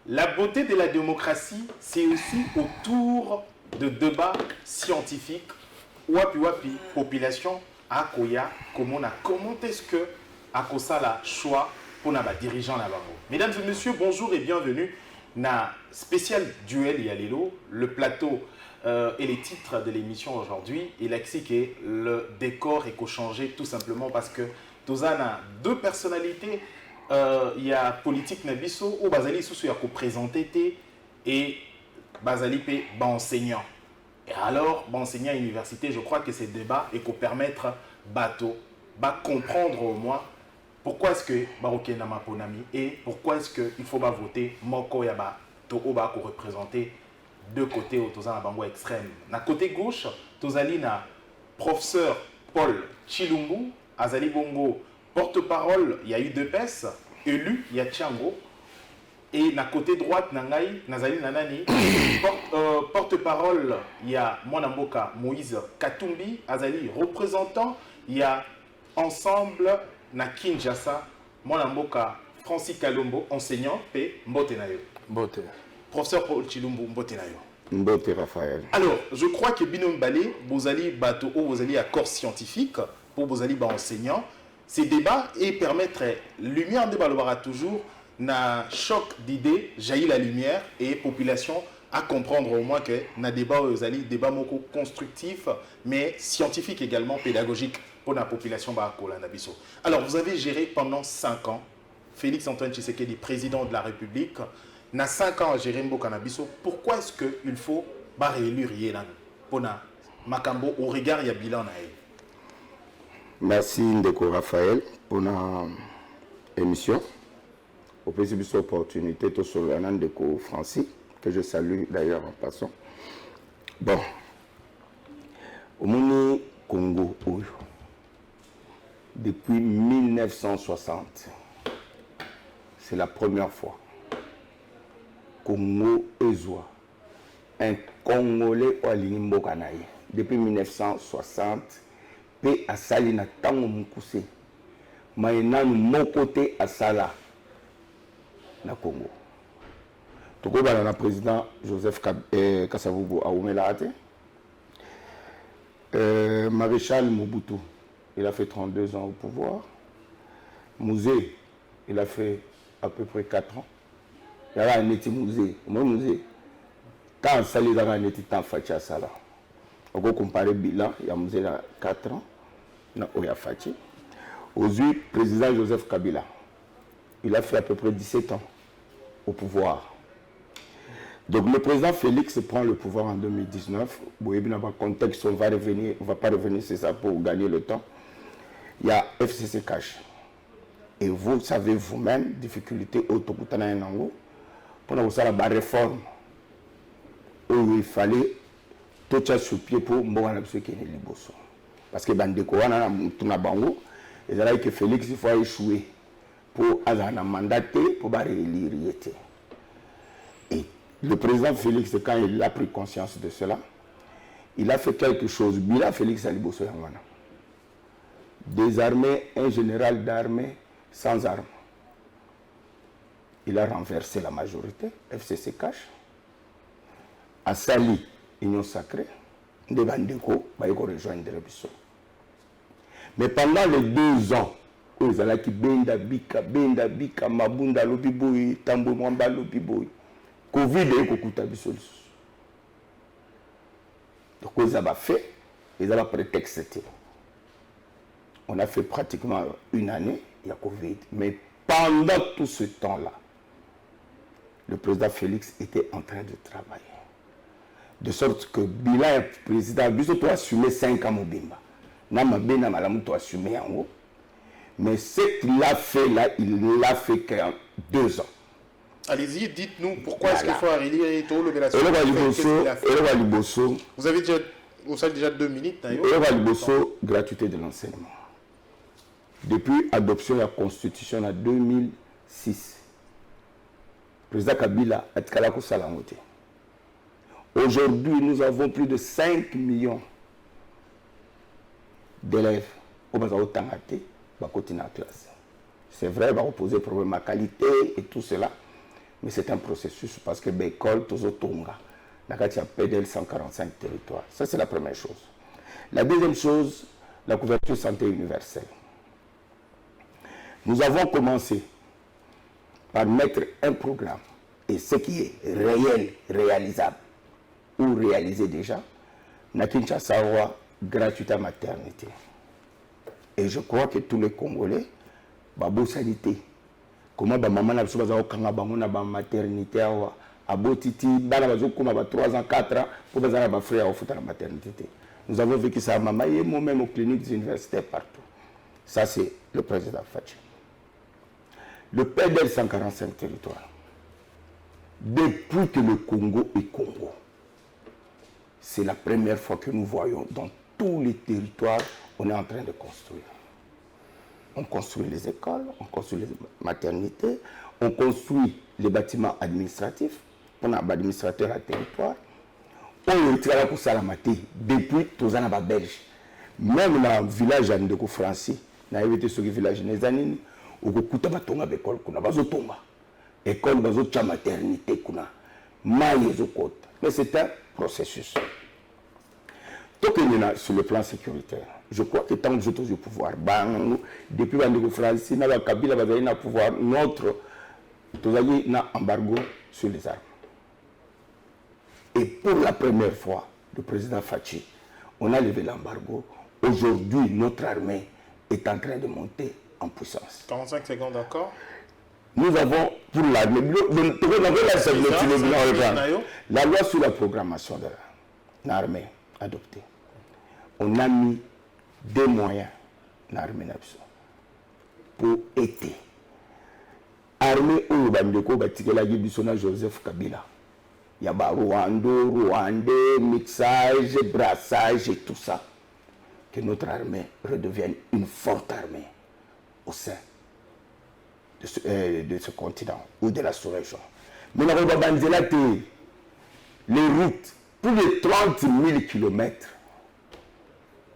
La beauté de la démocratie, c'est aussi autour de débats scientifiques. Wapi wapi, population, akoya, comment est-ce que akosa la choix pour na dirigeant la bango. Mesdames et messieurs, bonjour et bienvenue na spécial duel Yalelo, le plateau et les titres de l'émission aujourd'hui. Il a que le décor est changé tout simplement parce que tous a deux personnalités. Il y a politique Nabiso ou Bazali Soussou a présenté et Bazali P enseignant. Et alors, enseignant à l'université, je crois que ces débats et qu'on permettre bateau comprendre au moins pourquoi est-ce que Baroké Nama Ponami et pourquoi est-ce qu'il faut voter Moko Yaba Toba pour représenter deux côtés au Tozan Bango extrême. Na côté gauche, Tozali na professeur Paul Chilumbu, Azali Bongo, porte-parole, il y a eu deux PES, élu, il y a Tchango. Et na côté droite, Nangaï, Nazali Nanani, porte-parole, il y a Mwanamboka Moïse Katumbi, Azali représentant, il y a ensemble na Kinshasa, Mwanamboka Francis Kalombo, enseignant, P. Mbotenayo. Mbote. Professeur Paul Chilumbu, Mbotenayo. Mbote Raphaël. Alors, je crois que Binom Balé, vous allez bateau, vous allez à corps scientifique, pour vous allez enseignant. Ces débats et permettre lumière de Balobara toujours na choc d'idées jaillit la lumière et population à comprendre au moins que na débat aux alliés débat moko constructif mais scientifique également pédagogique pour la population Barakola Nabiso. Alors vous avez géré pendant 5 ans Félix Antoine Tshisekedi président de la République na 5 ans à gérer Mboka Nabiso. Pourquoi est-ce que il faut réélire Yelan pour na Makambo au regard il y a bilan na elle. Merci Ndeko Raphaël pour l'émission. Au plaisir de cette opportunité, tout sur Ndeko Francis, que je salue d'ailleurs en passant. Bon, au Moni Congo, depuis 1960, c'est la première fois Congo Ezoa, un Congolais au Alinimbo Kanaï, depuis 1960. Pe asali na tango mukuse maenanu mokote asala na Congo. Toko bana na président Joseph Kasavubu Aoumela ate. Maréchal Mobutu, il a fait 32 ans au pouvoir. Mouzé, il a fait à peu près 4 ans. Il y a un petit musée, moi musée. Tant sali dans un petit temps facha sala. On peut comparer bilan, il y a musée à 4 ans. Aujourd'hui, président Joseph Kabila, il a fait à peu près 17 ans au pouvoir. Donc le président Félix prend le pouvoir en 2019. Bon, dans le contexte, on ne va pas revenir, c'est ça pour gagner le temps. Il y a FCC Cash. Et vous savez vous-même, difficulté autocoutana et nango, pour nous faire la réforme où il fallait tout ça sur pied pour Mbouana qui est liboso. Parce que Bandeko wana na bango et là que Félix il faut échouer pour avoir un mandat pour réélire yete. Et le président Félix quand il a pris conscience de cela, il a fait quelque chose. Bila Félix Aliboso Yangwana. Désarmé un général d'armée sans armes. Il a renversé la majorité, FCC Cash. A sali Union Sacrée. De Bandeko va rejoindre Bisso. Mais pendant les 2 ans, ils allaient qui benda bika, mabunda lobiboui, tambo mwamba lobiboui. Covid et kokuta Bisso. Donc ils avaient fait, ils avaient prétexté. On a fait pratiquement 1 année, il y a Covid. Mais pendant tout ce temps-là, le président Félix était en train de travailler. De sorte que bilan président Biso doit assumer 5 ans Mobimba. Nama bena malamu doit assumer en haut. Mais ce qu'il a fait là, il l'a fait qu'en 2 ans. Allez-y, dites-nous pourquoi est-ce qu'il faut arrêter tout l'opération. Vous avez déjà 2 minutes. Gratuité de l'enseignement. Depuis l'adoption de la Constitution en 2006, le président Kabila a été Salamote. Aujourd'hui, nous avons plus de 5 millions d'élèves au Bazaotangate, Bakoti na classe. C'est vrai, on va poser problème à qualité et tout cela. mais c'est un processus parce que l'école, tout tonga. Il y a PDL 145 territoires. Ça, c'est la première chose. La deuxième chose, la couverture santé universelle. Nous avons commencé par mettre un programme, et ce qui est réel, réalisable, ou réalisé déjà, na Kinshasa, gratuité à maternité. Et je crois que tous les Congolais, babo sanité, comment ba maman na biso baza kanga bango na ba maternité awa abotiti bana bazo koma ba 3 ans 4 ans pour bazala ba frère au futa la maternité. Nous avons vécu ça à maman et moi-même aux cliniques universitaires partout. Ça c'est le président Fachi. Le PDL 145 territoires. Depuis que le Congo est Congo, c'est la première fois que nous voyons dans tous les territoires, on est en train de construire. On construit les écoles, on construit les maternités, on construit les bâtiments administratifs, on a un administrateur à territoire. On est là pour Salamate depuis tous les Belges. Même dans le village de Francis, dans le village de Nezanini, on a une école, on a une école, on a une maternité, on a une côte. Mais c'est un processus. Donc, sur le plan sécuritaire, je crois que tant que je suis au pouvoir, depuis que je suis au Kabila, je au pouvoir, notre embargo sur les armes. Et pour la première fois, le président Fachi, on a levé l'embargo. Aujourd'hui, notre armée est en train de monter en puissance. 45 secondes d'accord. Nous avons, pour l'armée, la loi sur la programmation de l'armée adoptée. On a mis des moyens dans l'armée pour aider. L'armée où le Joseph Kabila. Il y a Rwandais, mixage, brassage et tout ça. Que notre armée redevienne une forte armée au sein de ce continent ou de la sous-région. Mais nous avons les routes, plus de 30 000 km.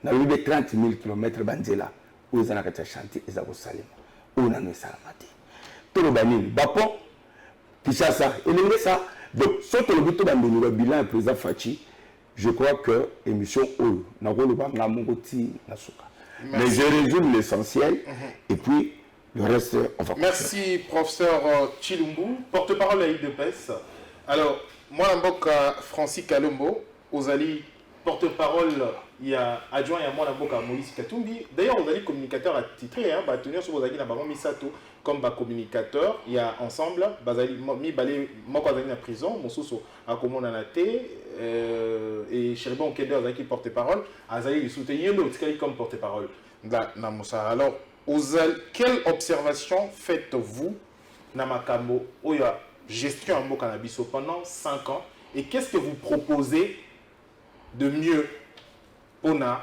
Nous avons eu 30 000 km Banzela, où ils ont chanté, ils ont salé, où ils ont salamati. Tout le banil, Bapon, Kishasa, et ça. Donc, ce que nous avons le bilan du président Fachi, je crois que l'émission O, nous avons le mais je résume l'essentiel, et puis le reste, on va Merci, continuer. Professeur Chilumbu, porte-parole à l'IDPS. Alors, moi, je Francis Kalombo, Ozali, porte-parole, il y a adjoint, il y a moi, Moïse Katumbi. D'ailleurs, Ozali, communicateur attitré, hein, tenir sur Ozali, Misato, comme communicateur, il y a ensemble, Bazali, mi balé, moi, quand en prison, mon sous a comme on en a été, et Chéribon Kende, Ozali, porte-parole, Azali, il soutient comme porte-parole. Alors, quelle observation faites-vous Namakamo Oya gestion en cannabis pendant 5 ans et qu'est-ce que vous proposez de mieux pour la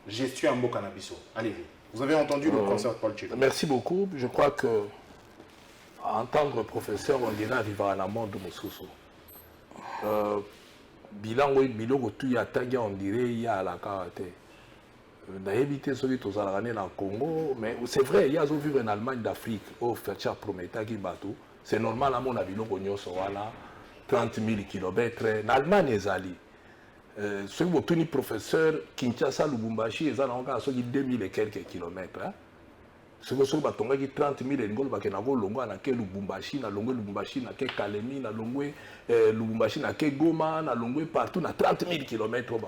gestion en cannabis? Allez-y, vous avez entendu le professeur Paul Chilumbu. Merci beaucoup. Je crois que en tant que professeur, on dirait vivre à la mort de Moussousou. Bilan, on dirait il y a la karaté. On a évité celui qui a gagné dans le Congo, mais c'est vrai, il y a vu en Allemagne d'Afrique, au Fertia Prometa qui bat tout. C'est normal, à mon avis, nous avons 30 000 km. En Allemagne, les alliés. Ceux qui ont professeur Kinshasa, Lubumbashi, ils ont 2000 et quelques kilomètres. Ceux qui ont 30 000 et quelques kilomètres, Lubumbashi, Lubumbashi, Kalemi, Lubumbashi, Goma, partout, 30 000 km.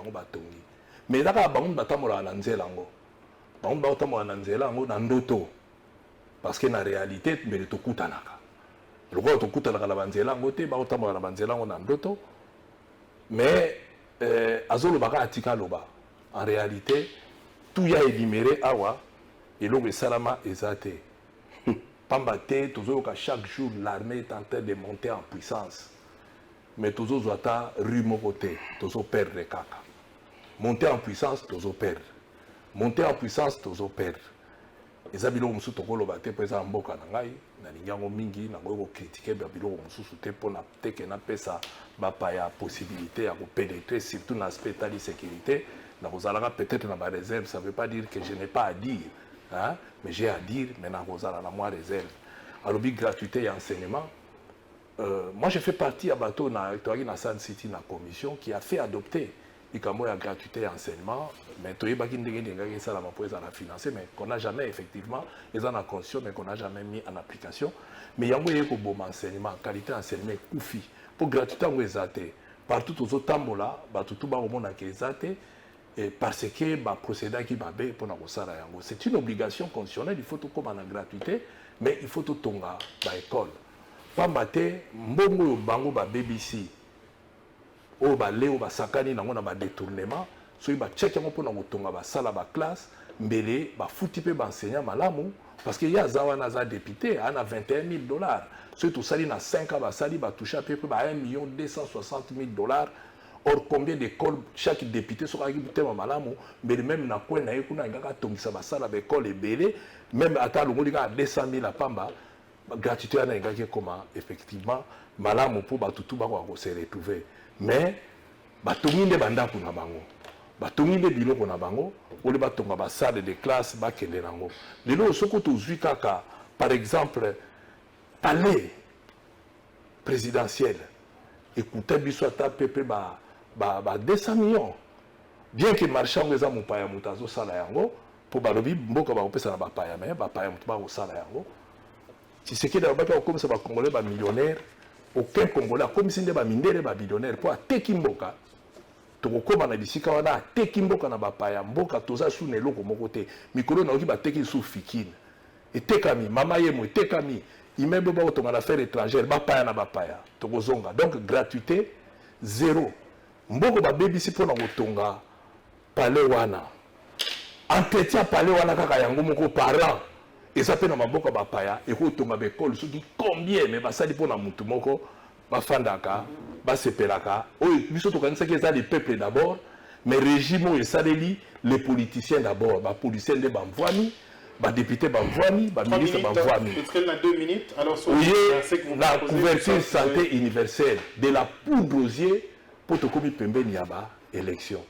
Mais là, on va ndoto parce que na réalité mais to kutanaka loko to kutanaka la banzela ngote ba otambola na banzela ngona ndoto mais azolo baka atika loba en réalité tout ya éliméré awa et longue salama ezate pambate tozo ka chaque jour l'armée est en train de monter en puissance mais tozo zota rue mokote tozo perdre kaka. Monter en puissance, tous perdre. Monter en puissance, tous perdre. Et ça, biloko musu tokolo bate pour ça mboka nangai na lingango mingi na ngoko critiquer biloko musu te pour na teke na pesa ba pa ya possibilité ya pénétrer surtout dans l'aspect de sécurité na kozalaka peut-être na ba réserve ça veut pas dire que je n'ai pas à dire hein mais j'ai à dire mais na kozala na moi réserve alors bi gratuité et enseignement moi je fais partie à bateau na Sun City na commission qui a fait adopter les camots à gratuité et enseignement, mais tout est ça la financé, mais qu'on n'a jamais effectivement, ils en ont conscience, mais qu'on n'a jamais mis en application. Mais il y a un bon enseignement, qualité enseignement, koufi, pour gratuité on les a partout aux autres tambola, tout bas au monde qui les a parce que bah procédé qui va bien pour nous ça c'est une obligation constitutionnelle, il faut tout comme en gratuité, mais il faut tout tonga dans l'école. Pas mater mbongo bango ba BBC o ba leo ba sakani na ngona ba détournement so ba check yango pona kotonga ba sala ba classe mbele ba futi pe ba enseignant malamu parce que ya zawana za député ana $21,000 so tout sali na 5 ans ba sali ba toucher peu ba $1,260,000. Or combien d'écoles chaque député sera qui malamu mais même na quoi na ekuna ngaka tongisa ba sala ba école ebele même ata longo lika 200,000 à pamba gratuité na ngaki comment effectivement malamu pour batutu ba ko se retrouver mais batongi nde bandako na bango batongi nde biloko na bango ole batonga ba salle de classe ba kende nango lelo soko tozwi kaka par exemple palais présidentiel écoutez biso ata pepe ba 200 millions bien que marchand eza mopaya mutazo sala yango pour balobi mboka ba kopesa na bapaya mais bapaya mutu ba ko sala yango si c'est que d'abord comme ça ba congolais ba millionnaire aucun congolais comme si ndeba mindere ba billionnaire pour ateki mboka to kokoma na bisika wana ateki mboka na bapaya mboka toza sous ne loko moko te mikolo na oki ba teki sous fikine etekami mama yemo etekami immeuble ba otonga na affaire étrangère bapaya na bapaya to kozonga donc gratuité zéro mboko ba BBC pona kotonga palais wana entretien palais wana kaka yango moko par an et ça peut na maboka bapaya et kotonga be école soki combien mais basali pona mutu moko bafandaka basepelaka oyo biso tokanisaki eza les peuples d'abord mais régime oyo esaleli les politiciens d'abord bapoliticiens nde bamvwami badéputé bamvwami baministre bamvwami na 2 minutes alors la couverture santé universelle de la poudre aux yeux pour tokomi pembeni ya ba élection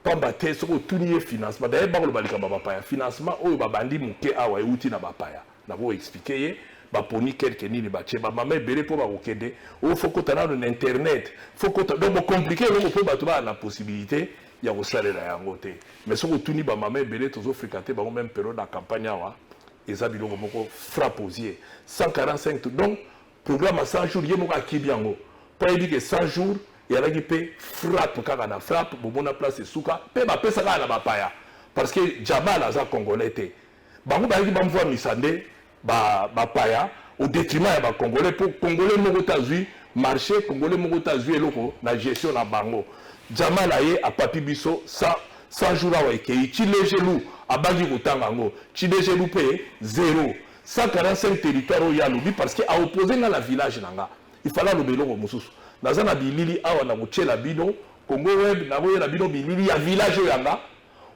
pamba te soko tuni financement d'ailleurs bango balika bapaya financement oyo babandi muke awa euti na bapaya nako expliquer ye baponi quelque nini batie bamama ebele mpo bakokende oyo fo kota nano na internet fo kota donc compliqué eloko mpo bato baa na possibilité ya kosalela yango te mais soko tuni bamama ebele tozofréquente bango même période ya campagne awa eza biloko moko frappe aux yeux 145 donc programme à 100 jours ye moko akibi yango mpo ayebi ke 100 jours yalaki mpe frappe kaka na frappe bomona place esuka mpe bapesa kaka na bapaya parce que jabal aza congolais te bango bayaki bamvwamisa nde bapaya au détriment ya bacongolais mpo congolais moko tazwi marché congolais moko tazwi eloko na gestion na bango jamal aye apapi biso 100 jours awa ekei chilejelu abangi kotanga yango chilejelu mpe 0 145 territoire oyo alobi parce que aoppose nga na village na nga ifala aloba eloko mosusu naza na bilili awa na kotiela bino Congo web nakoyela bino bilili ya village oyo yanga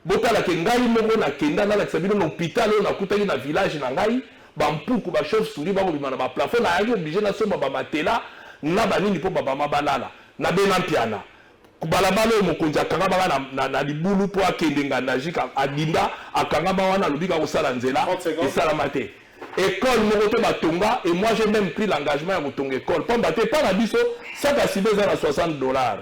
botalake ngai moko nakenda nalakisa bino na hôpital oyo nakutaki na village na ngai bampuku bachauve souris bakobima na baplafond nayaki oblige nasomba bamatela na banini mpo babama balala nabena mpiana kubalabala oyo mokonzi akanga banga na libulu mpo akende ngandajika adinda akanga ba wana alobi kakosala nzela esalama te école moko te batonga et moi j'ai même pris l'engagement ya kotonga école pamba te mpa na biso saka sima eza na $60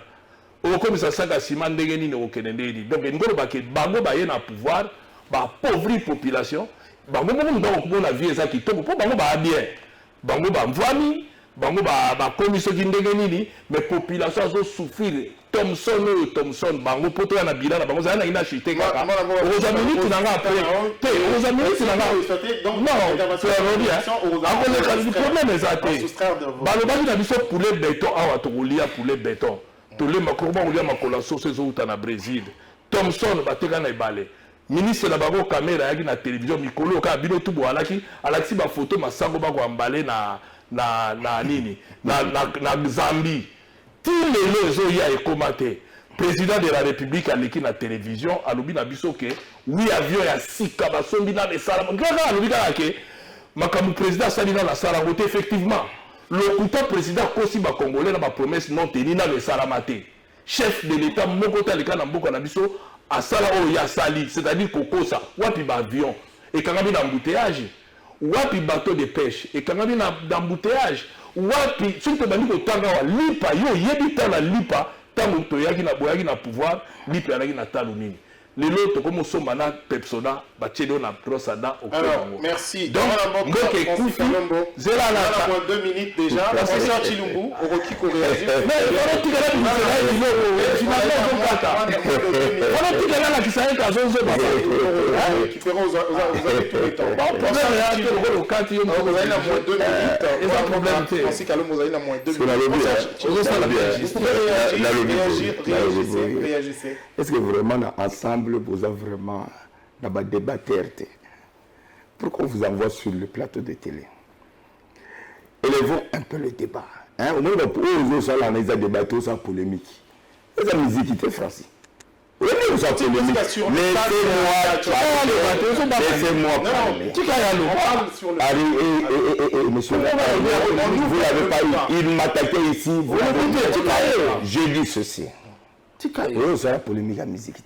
okomisa saka sima ndenge nini okende ndeni donc ngolobake bango baye na pouvoir bapauvrir population bango moko ndako komona vie eza kitoko mpo bango baya bien bango bamvwami bango bakomi soki ndenge nini mais population azosouffrir Thomson bango poto ya na bila na bango zala na ina chite kaka oza minute na nga après te oza minute na nga non akoleka problème eza te balobaki na biso poulet béton awa tokolia poulet béton tolemba kokoba kolia makolo soso ezouta na Brésil Thomson bateka na ebale ministre na bango caméra yaki na télévision mikolo kaka bino tubo alakisi bafoto masango bakoambale na nini na Zambie ti lelo ezoya ekoma te président de la république aleki na télévision alobi na biso ke oui avion ya sika basombi na esala kaka alobi kaka ke makambo président asali na sala ngote effectivement lokuta président kosi bacongolais na bapromesse non teni na esalama te chef de l'état moko te aleka na mboka na biso asala oyo ya sali c'est-à-dire kokosa wapi baavion ekangami na embouteillage wapi bateau de pêche ekangami na embouteillage wapi soki tobandi kotanga awa lipa yo oyebi ta na lipa ntango toyaki na boyaki na pouvoir lipa alaki na talo nini lelo tokomi osomba na pepsoda batieli oyo na brosada alors merci donc mboka ekufi zela na 2 minutes déjà professeur Chilumbu okoki koréagir otikala otikala lakisa ye kazozoba okati yo ozali na moins 2 minutes eza problème te Francis Kalombo ozali na moins 2 minutes réagissez. Est-ce que vraiment ensemble vous avez vraiment dans débat TRT? Pourquoi on vous envoie sur le plateau de télé? Élevons un peu le débat. Au moins, on a débattu sans polémique. C'est la musique qui était Francis. Oui, mais vous sortez polémique. Laissez-moi parler. Monsieur, vous l'avez pas eu. Il m'attaquait ici. J'ai dit ceci. Oui, c'est la polémique à musique.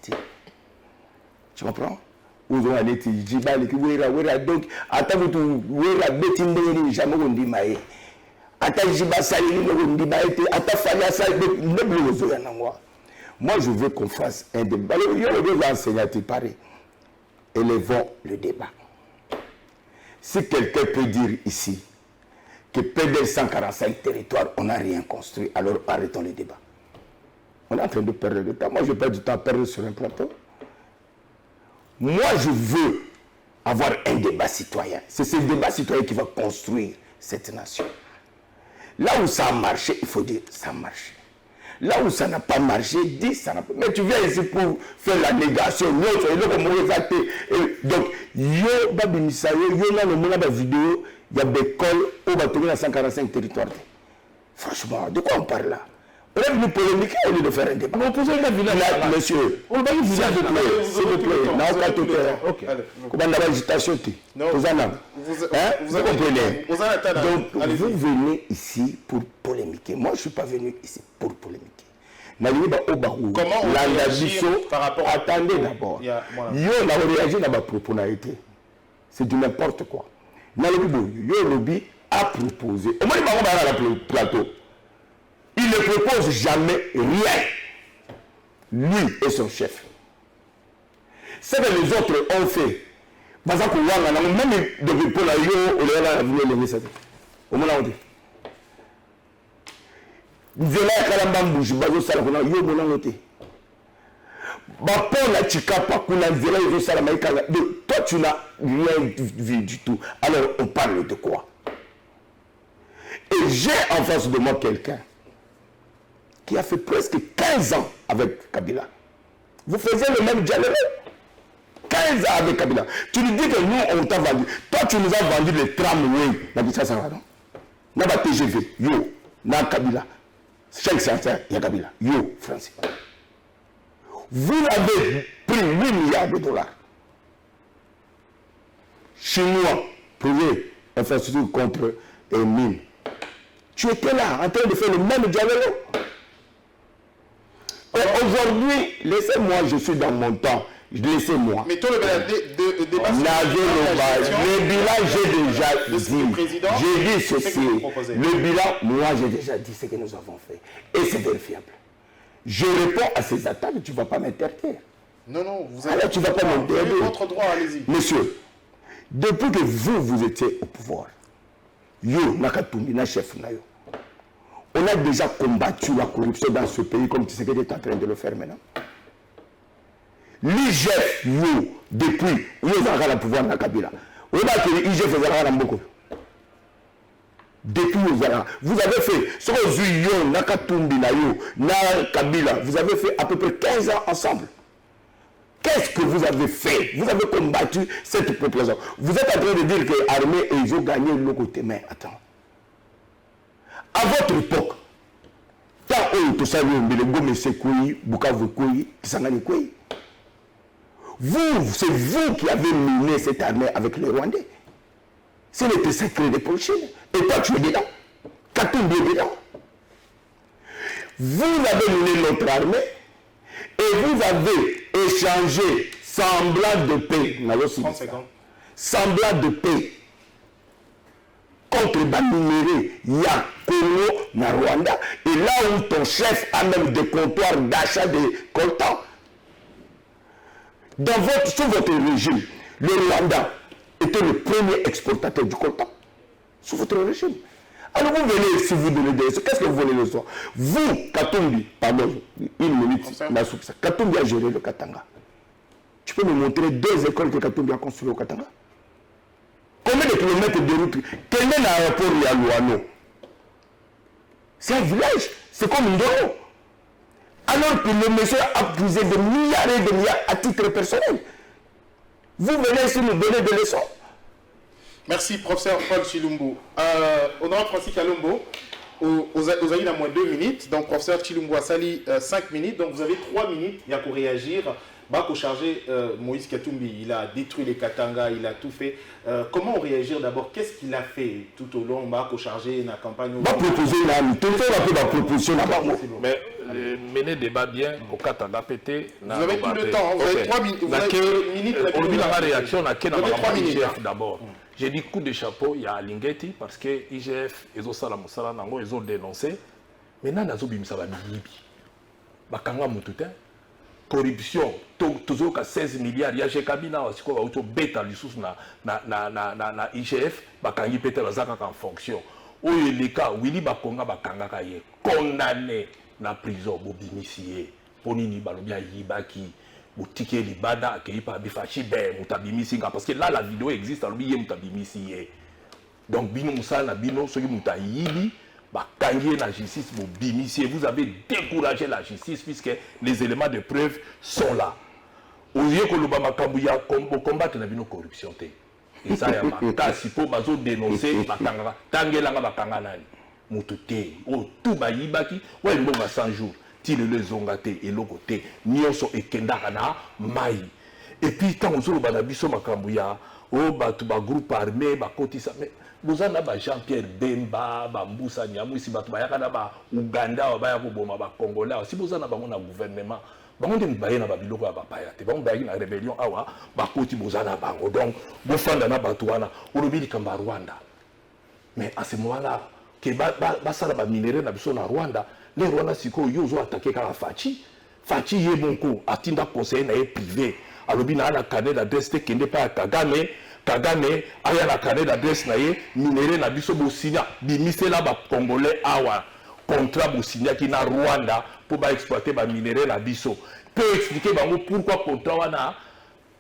Tu comprends? Vous avez dit Jibali qui wera donc attends vous wera betin de jamais on dit maé. Attends Jiba Salini on dit maé attends Falia Sal ne blozo ya nangwa. Moi je veux qu'on fasse un débat. Il y a des enseignants qui parlent. Élevons le débat. Si quelqu'un peut dire ici que PDL 145 territoires on n'a rien construit, alors arrêtons le débat. On est en train de perdre du temps. Moi je perds du temps à perdre sur un plateau. Moi, je veux avoir un débat citoyen. C'est ce débat citoyen qui va construire cette nation. Là où ça a marché, il faut dire ça a marché. Là où ça n'a pas marché, dis ça n'a pas. Mais tu viens ici pour faire la négation. Donc, yo babimisa yo na le monde la vidéo, il y a des cols où va tourner à 145 territoires. Franchement, de quoi on parle là? On est venu polémiquer au lieu de faire un débat. On pose un village. Monsieur, on va y s'il vous plaît. Non, pas tout à ok. Comment la agitation tu? Vous comprenez? Donc, vous venez ici pour polémiquer. Moi, je ne suis pas venu ici pour polémiquer. Comment on réagit par rapport à... Attendez d'abord. Yo, on a réagi dans ma proposition. C'est du n'importe quoi. Yo, lobby a proposé. Au moins, il va avoir le plateau. Il ne propose jamais rien. Lui et son chef. Ce que les autres ont fait. Par exemple, même depuis pour la yo, on a vu le message. Au moment où Nzela kalambambuji bazo sala kuna yo mona ngote. Ba pona chikapa kuna nzela yo sala maika. Toi tu n'as rien vu du tout. Alors on parle de quoi? Et j'ai en face de moi quelqu'un qui a fait presque 15 ans avec Kabila. Vous faisiez le même dialogue. 15 ans avec Kabila. Tu lui dis que nous, on t'a vendu. Toi, tu nous as vendu les tramways. N'a pas TGV. Yo, n'a Kabila. Chaque certain, il y a Kabila. Yo, Francis. Vous avez pris 8 milliards de dollars. Chinois, privé, infrastructure contre mine. Tu étais là, en train de faire le même dialogue. Aujourd'hui, laissez-moi, je suis dans mon temps. Laissez-moi. Mais toi, le débat le bilan, j'ai déjà dit. J'ai dit ceci. Le bilan, moi, j'ai déjà dit ce que nous avons fait. Et c'est vérifiable. Je réponds à ces attaques, tu ne vas pas m'interdire. Non, vous avez... Alors, tu ne vas pas m'interdire. Votre droit, allez-y. Monsieur, depuis que vous étiez au pouvoir, yo, Nakatoumi, na chef, na yo. On a déjà combattu la corruption dans ce pays comme tu sais que tu es en train de le faire maintenant. L'IGF, depuis, il y a le pouvoir de Kabila. On a que l'IGF faisait beaucoup. Depuis, vous avez fait, ce que vous Nakatumbi, Kabila, vous avez fait à peu près 15 ans ensemble. Qu'est-ce que vous avez fait? Vous avez combattu cette population. Vous êtes en train de dire que l'armée et ils ont gagné le côté. Mais attends. À votre époque, tant que ça c'est vous qui avez mené cette armée avec les Rwandais. C'est le secret des prochaines. Et toi, tu es dedans. Katumbi est dedans. Vous avez mené notre armée et vous avez échangé semblant de paix. 30 secondes. Semblant de paix. contre minéraux, il y a Congo, na Rwanda, et là où ton chef a même des comptoirs d'achat de coltan. Sous votre régime, le Rwanda était le premier exportateur du coltan. Sous votre régime. Alors vous venez, si vous donnez des leçons, qu'est-ce que vous voulez le soir? Vous, Katumbi, pardon, une minute, Katumbi a géré le Katanga. Tu peux me montrer 2 écoles que Katumbi a construites au Katanga? Combien de kilomètres de route? Quel est l'aéroport il y a Luano? C'est un village, c'est comme Ndoro. Alors que le monsieur a posé des milliards et des milliards à titre personnel. Vous venez ici nous donner des leçons. Merci, professeur Paul Chilumbu. Honorable Francis Kalombo, vous avez moins 2 minutes. Donc, professeur Chilumbu a sali 5 minutes. Donc, vous avez 3 minutes. Il y a pour réagir. Bako chargé Moïse Katumbi. Il a détruit les Katanga, il a tout fait. Comment réagir d'abord? Qu'est-ce qu'il a fait tout au long? Bako chargé la campagne. Va proposer la proposition là-bas. Mais mener débat bien au Katanga pété. Vous avez tout le temps. Vous avez 3 minutes. Vous avez 2 minutes. On a la réaction. On a 3 minutes d'abord. J'ai dit coup de chapeau, il y a Lingeti parce que IGF, ils ont salé ils ont dénoncé. Maintenant, ils ont dit ça va miyibi. Bakanga mututin. Corruption, toujours qu'à 16 milliards, il y a Kabila, c'est quoi, auto bêta, l'issous na IGF, bakangi pété la zaka en fonction. Où il est cas, Willy Bakonga bakanga kaye, condamné na prison, bobimisié, ponini balobia yibaki. Boutike libada accueilli par Bifachi ben mutabimisi parce que là la vidéo existe alors biye mutabimisi donc bino musala bino soki mutayibi ba kangié la justice bobimisi vous avez découragé la justice puisque les éléments de preuve sont là oye ko loba makambu ya combattre na bino corruption te et ça ya makasi po bazo dénoncer bakanga tangelanga bakanga nani mutute o tout bayibaki ouais mbonga 100 jours tile le zongate et le côté nyonso ekendaka na mai et puis tant ozolo bana biso makambu ya o batu ba groupe armé ba kotisa mais bozana ba Jean-Pierre Bemba ba Mbusa Nyamu si batu bayaka na ba Uganda ba ya ko boma ba Congolais si bozana bango na gouvernement bango nde baye na ba biloko ya ba payate bango baye na rébellion awa ba koti bozana bango donc bo fanda na batu wana olobi likamba Rwanda mais à ce moment-là que ba sala ba minéraux na biso na Rwanda les Rwanda siko yozo attaqué kala Fachi ye bonko atinda conseiller na privé alobi na ala carnet d'adresse te kende pa Kagame aya la carnet d'adresse na ye minéraux na biso bo signa bimisela ba congolais awa contrat bo signa ki na Rwanda pour ba exploiter ba minéraux na biso peut expliquer bango pourquoi contrat wana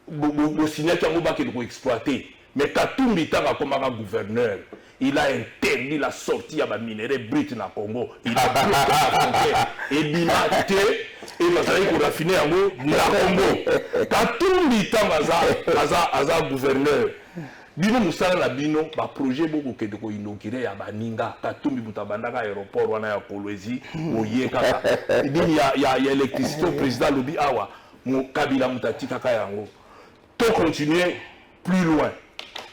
bo signa ki ngo ba ke ko exploiter mais Katumbi tanga comme un gouverneur il a interdit la sortie à minéraux bruts dans le Congo. Il a bloqué et bimaté et il a raffiné en Congo. Katumbi tanga gouverneur. Bino musala la bino ba projet beaucoup que de ko inaugurer ya baninga Katumbi mutabandaka aéroport wana ya Kolwezi oyeka bini ya électricité président lobi awa mo Kabila mutatika ka yango. To continuer plus loin.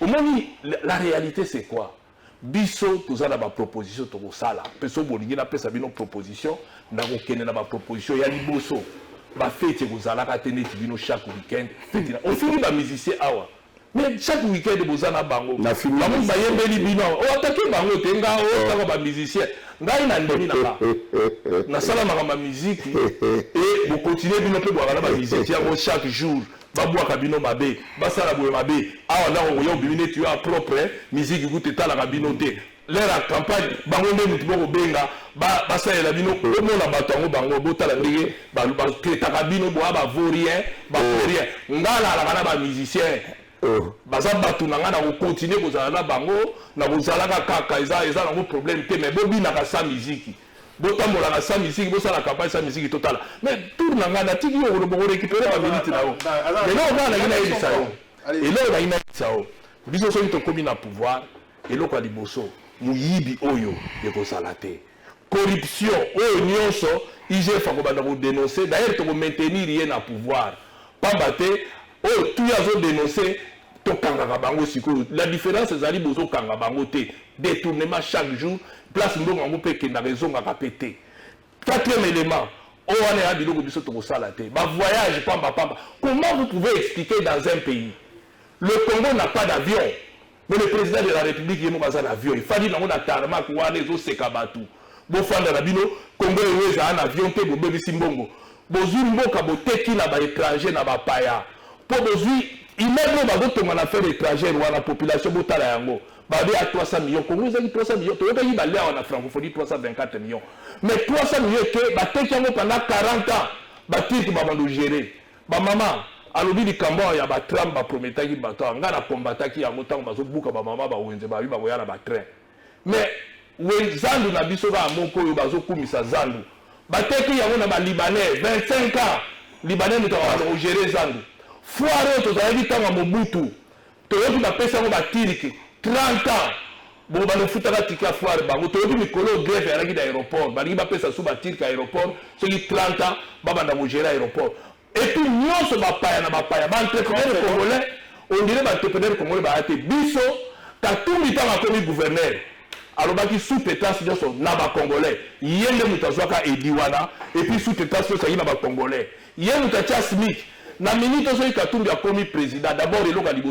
Au moment la réalité c'est quoi? Biso tous la proposition to sala peso bolingi na pesa bino proposition na ko kene na ba proposition ya liboso ba fête ko zala ka tene bino chaque week-end fête on finit ba musicien awa mais chaque week-end bozana bango na fini ba yembeli bino o attaquer bango tenga o taka ba musicien ngai na ndeni na ba na sala ma musique et vous continuez bino pe boala ba musicien chaque jour babwa bino mabe basala boye mabe awa na ko yo bimine tu as propre musique goûte tala kabino te leur campagne bango nde mutu boko benga basala bino o mona batango bango botala ndenge ba kreta kabino bo ba vaurien ba vaurien ngala la kana ba musicien baza batu na ngana ko continuer kozala na bango na kozala kaka eza na problème te mais bobina ka sa musique botambola na sa musique bosala campagne sa musique totale mais tour na ngana tiki yo ko récupérer ba minute na yo mais non ngana ina yisa yo et là on a ina yisa yo biso so to komi na pouvoir et lo kwa liboso muyibi oyo yeko salate corruption oyo nyonso IGF ko banda ko dénoncer d'ailleurs to ko maintenir rien na pouvoir pambate oyo tout yazo dénoncer to kangaka bango siko la différence ezali bozo kanga bango te détournement chaque jour place ndongo ngo pe kenda raison ngaka pété quatrième élément on a dit que biso to sala te ba voyage pamba comment vous pouvez expliquer dans un pays le Congo n'a pas d'avion Mais le président de la République, il est dans l'avion. Il fallait dans un tarmac où les autres se kabatou. Bon, fan de la bino, Congo est un avion, te bobe simbongo. Bozui mboka boteki na ba étranger na ba paya. Pour bozui, immeuble ba d'autres on a fait étranger ou la population botala yango. Ba be à 300 millions. Congo est 300 millions. Toyota yi balé en francophonie 324 millions. Mais 300 millions que ba teki yango pendant 40 ans. Ba tiki ba bando gérer. Ba maman alobi likambo ya ba tram ba prometaki bato nga na kombataki yango tango bazo buka ba mama ba wenze ba biba boya na ba train mais we zandu na biso ba moko yo bazo kumisa zandu bateki yango na ba libanais 25 ans libanais muto wa gérer zandu foire to za bitanga mobutu to yoki ba pesa ngo ba tiriki 30 ans bon ba le futaka tika foire ba to yoki mikolo grève ya la aéroport ba ba pesa su ba tirika aéroport so 30 ans ba banda mo gérer aéroport. Et puis, nous sommes pas entrepreneurs congolais, on dirait entrepreneurs congolais, biso, quand tout le temps a commis gouverneur, alors qui sous-traitance, nous sommes congolais, il y a des moutazouaka et diwana, et puis sous-traitance, nous sommes congolais. Il y a des SMIC, na minute où Katumbi a commis président, d'abord, il y a des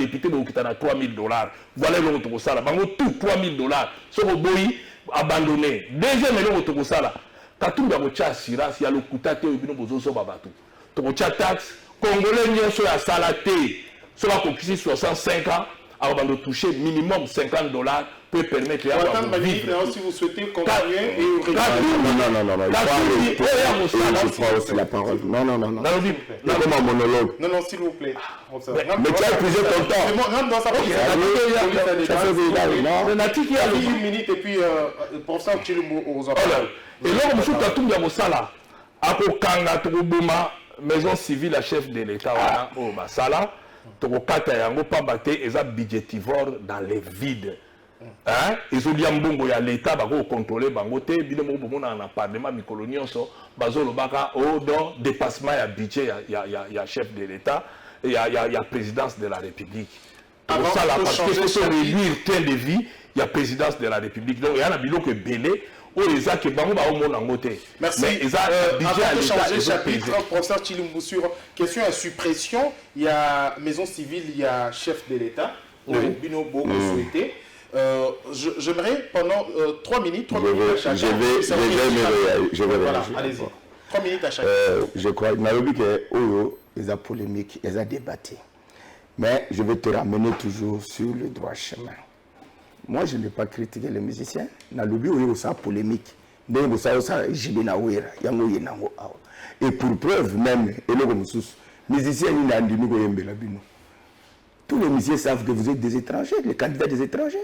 députés qui ont 3 000 $. Voilà le retour au salaire. Tout 3 000 $. Ce qui est abandonné. Deuxième, il y a le retour au salaire. Katumbi a une assurance, il y a le koutate, il y a le babatou. Tokocha taxe, Congolais n'y sont à salaté, soit qu'on puisse 65 ans, avant de toucher minimum 50 $, peut permettre de vivre. Si vous souhaitez continuer et non, il faut aussi la parole. Non, monologue. Non, s'il vous plaît. Mais tu as épuisé ton temps. Rentre dans sa il y a 1 minute et puis pour ça, tu aux enfants. Et là, on a tout bien au salaire. Ako kanga tokoboma maison civile à chef de l'État wana au basala tokokata yango pambate eza budgétivore dans les vides. Hein? Ils ont dit mbongo ya l'État bako contrôler bango te bino mo bomona na parlement mikolo nyonso bazolo baka au don dépassement ya budget ya chef de l'État et ya présidence de la République. Avant ça là parce que faut réduire train de vie ya présidence de la République. Donc il y a na biloko belé. Merci. Avant de changer chapitre, professeur Tshilumbu, sur question à suppression, il y a maison civile, il y a chef de l'État, Bino Boko souhaité. J'aimerais pendant 3 minutes, à chacun. Je vais voilà, allez-y. 3 minutes à chacun. Je crois que Oyo, ils ont polémique, ils ont débattu. Mais je vais te ramener toujours sur le droit chemin. Moi, je n'ai pas critiqué les musiciens. Nalubi ou ça polémique. Et pour preuve même, musiciens tous les musiciens savent que vous êtes des étrangers, les candidats des étrangers.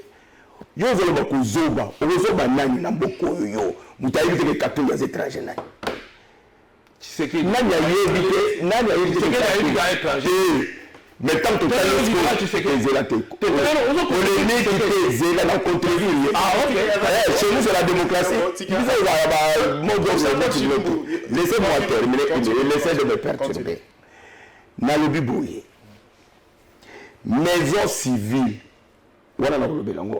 Yo zoba kuzoba, ozoba nani na mboko yo, mutayi ke katunga des étrangers nani. C'est que nani a évité étranger. Mais tant que tu sais que chez nous c'est la démocratie. Laissez-moi terminer, laissez de me perturber. Nalobi Bouye, maison civile, voilà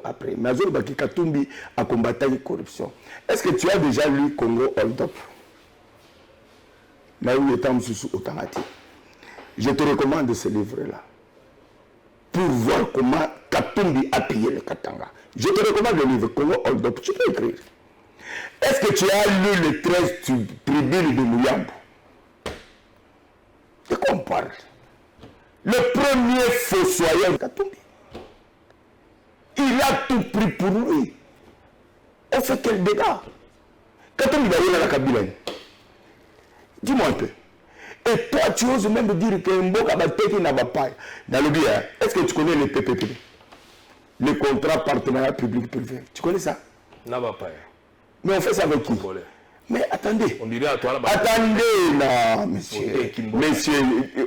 après. Maison Baki Katumbi a combattu la corruption. Est-ce que tu as déjà lu Congo Hold Up? Je te recommande ce livre-là pour voir comment Katumbi a pillé le Katanga. Je te recommande le livre Congo Hold Up. Tu peux écrire. Est-ce que tu as lu les 13 tribus de Mouyambo? De quoi on parle? Le premier fossoyeur Katumbi. Il a tout pris pour lui. On fait quel dégât? Katumbi va y aller à la Kabila. Dis-moi un peu. Et toi, tu oses même dire que Mboka Bateki n'a pas paille. Dans le bien, est-ce que tu connais les PPP? Le contrat partenariat public-privé. Tu connais ça? N'a pas paille. Mais on fait ça avec qui? Mais attendez. On dirait à toi là-bas. Attendez, non, monsieur. Monsieur,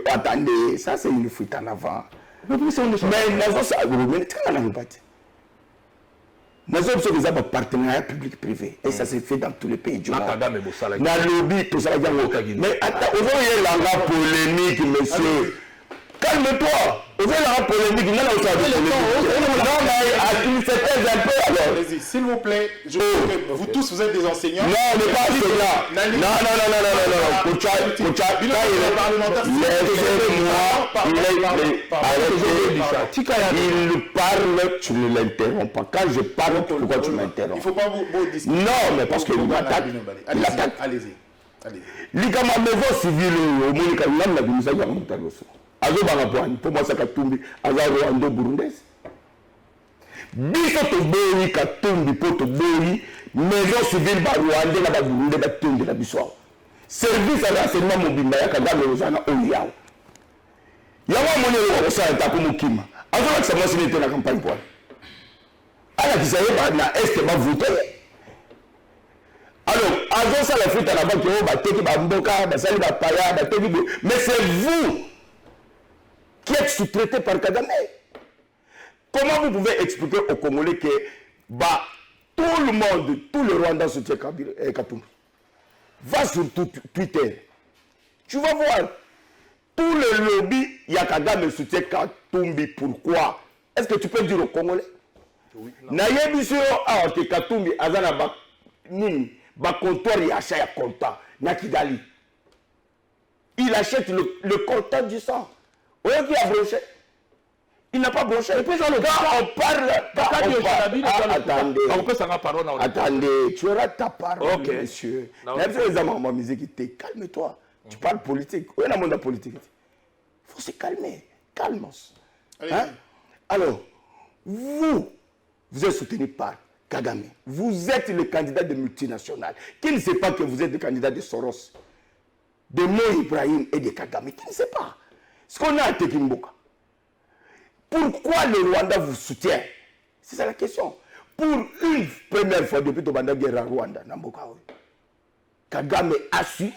attendez. Ça, c'est une fuite en avant. Mais nous sommes ça. Nous sommes des partenariats public-privé. Et ça se fait dans tous les pays du monde. Mais attends, vous voyez la polémique, monsieur. Quand calme-toi. Vous avez la polémique. Non, mais tu t'aises un peu alors. Allez-y, s'il vous plaît. Je veux que vous tous, vous êtes des enseignants. Non, on n'est pas enseignants. Non. Il parle, tu ne l'interromps pas. Quand je parle, pourquoi tu m'interromps? Il ne faut pas vous discuter. Non, mais parce qu'il m'attaque. Allez-y. Likama mevo civil au Monika Lam la Bimisa Yamoutaroso. Azo Bangapouane, pour moi, ça Katumbi, Azaro Ando Burundais. Biso to boyi Katumbi, poto boyi, maison civile Barouande, la Burundais, la Tumbi, la Bissoa. Service à l'enseignement mobile, Yakagame, Rosana, Oyao. Yawa Moné, ça est à Kumukima. Azo la Samasi était la campagne pour. Alors, qui savait pas, est-ce que va voter? Alors, avant ça, la fuite à la banque, mais c'est vous qui êtes sous-traité par Kagame. Comment vous pouvez expliquer aux Congolais que tout le monde, tout le Rwanda soutient Katumbi? Va sur Twitter. Tu vas voir. Tout le lobby, Kagame soutient Katumbi. Pourquoi? Est-ce que tu peux dire aux Congolais? Nayebi sur Katumbi, Azana Nini. Comptoir il achète un comptant Nakigali. Il achète le comptant du sang. Où est-ce qu'il a broché? Il n'a pas broché. Et puis on parle. Attendez, tu auras ta parole, monsieur. Calme-toi. Tu parles politique. Où est la monde politique? Il faut se calmer. Calmos. Hein? Alors, vous êtes soutenu par Kagame. Vous êtes le candidat de multinationales. Qui ne sait pas que vous êtes le candidat de Soros, de Mo Ibrahim et de Kagame? Qui ne sait pas? Ce qu'on a à Tekimboka. Pourquoi le Rwanda vous soutient? C'est ça la question. Pour une première fois depuis la guerre à Rwanda, Kagame a suivi.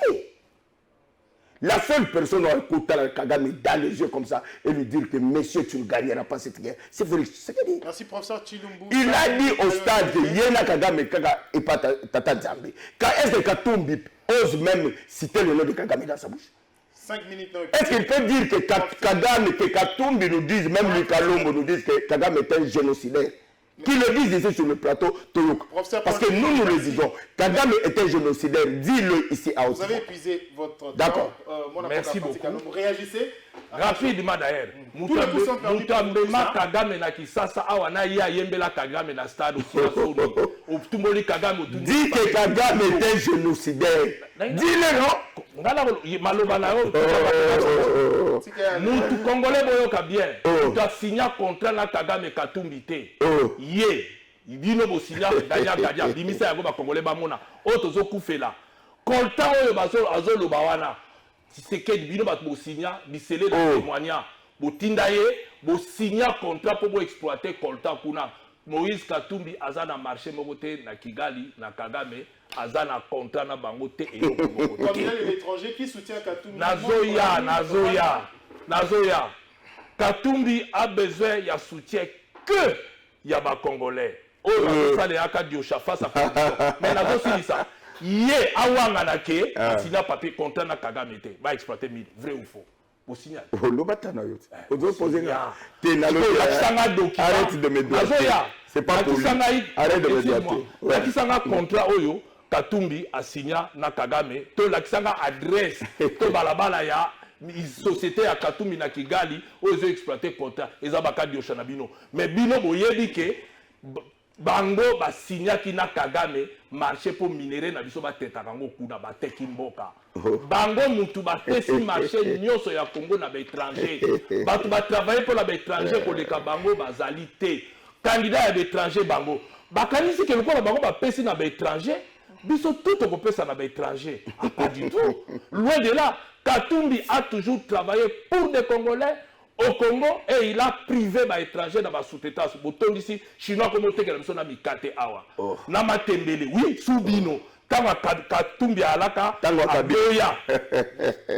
La seule personne qui a écouté Kagame dans les yeux comme ça et lui dire que monsieur, tu ne gagneras pas cette guerre, c'est vrai. Merci, professeur Chilumbu. Il a dit au stade que Yena Kagame et pas Tata Zambé. Quand est-ce que Katumbi ose même citer le nom de Kagame dans sa bouche? 5 minutes. Est-ce qu'il peut dire que Kagame, que Katumbi nous dise, même Lucas Lombo nous dise que Kagame est un génocidaire? Qui le disent ici sur le plateau, Toyok. Parce que nous le disons. Kagame est un génocidaire. Dis-le ici à Haute. Vous avez épuisé votre temps. D'accord. Merci beaucoup. Réagissez. Rapidement d'ailleurs. Moutambema Kagame na Kisasa awana ya yembela Kagame na stade au Tumoli Kagame. Dis que Kagame est un génocidaire. Dis-le non. Maloba na yo. Moutou Congolais boyoka bien. Tu as signé contrat na Kagame Katumbi te. Ye. Bino bo signé Dania Kadia. Bimisa yango ba Congolais ba mona. Oto zo kufela. Contrat oyo bazo azolo bawana. C'est que bino ba bo signé bisele de témoignage. Bo tindaye bo signé contrat pour exploiter contrat kuna. Moïse Katumbi azana marché mogote na Kigali na Kagame azana contrat na bango te et comme il y a l'étranger qui soutient Katumbi. Nazoya. Katumbi a besoin de soutien que yaba Congolais. Oh, ça les a dit au chafa ça. Mais Nazo si ça. Yé awanga na ke signa papier contrat na Kagame te. Va exploiter mine, vrai ou faux? Au signal. Arrête de me doigter. C'est pas pour lui. Arrête de me doigter. Lakisanga contrat oyo Katumbi a signé na Kagame. To lakisanga adresse. To balabala ya société à Katumbi na Kigali oyo exploiter contrat. Ezabaka di Oshanabino. Mais bino boyebi ke bango ba signaki na Kagame marché pour minerer na biso ba tetakango kuna ba teki mboka. Bango mutu ba tesi marché nyoso ya Congo na ba étranger. Batu ba travailler pour la ba étranger ko leka bango bazali te. Candidat à l'étranger bango. Bakanisi ke lokola bango ba pesi na ba étranger. Biso tout au pesa na ba étranger. Pas du tout. Loin de là, Katumbi a toujours travaillé pour des Congolais au Congo et il a privé les étrangers dans la sous-traitance. Bouton d'ici, Chinois comme on na mikate awa. Na matembele, oui, Soubino. Tanga Katumbi alaka, aboya.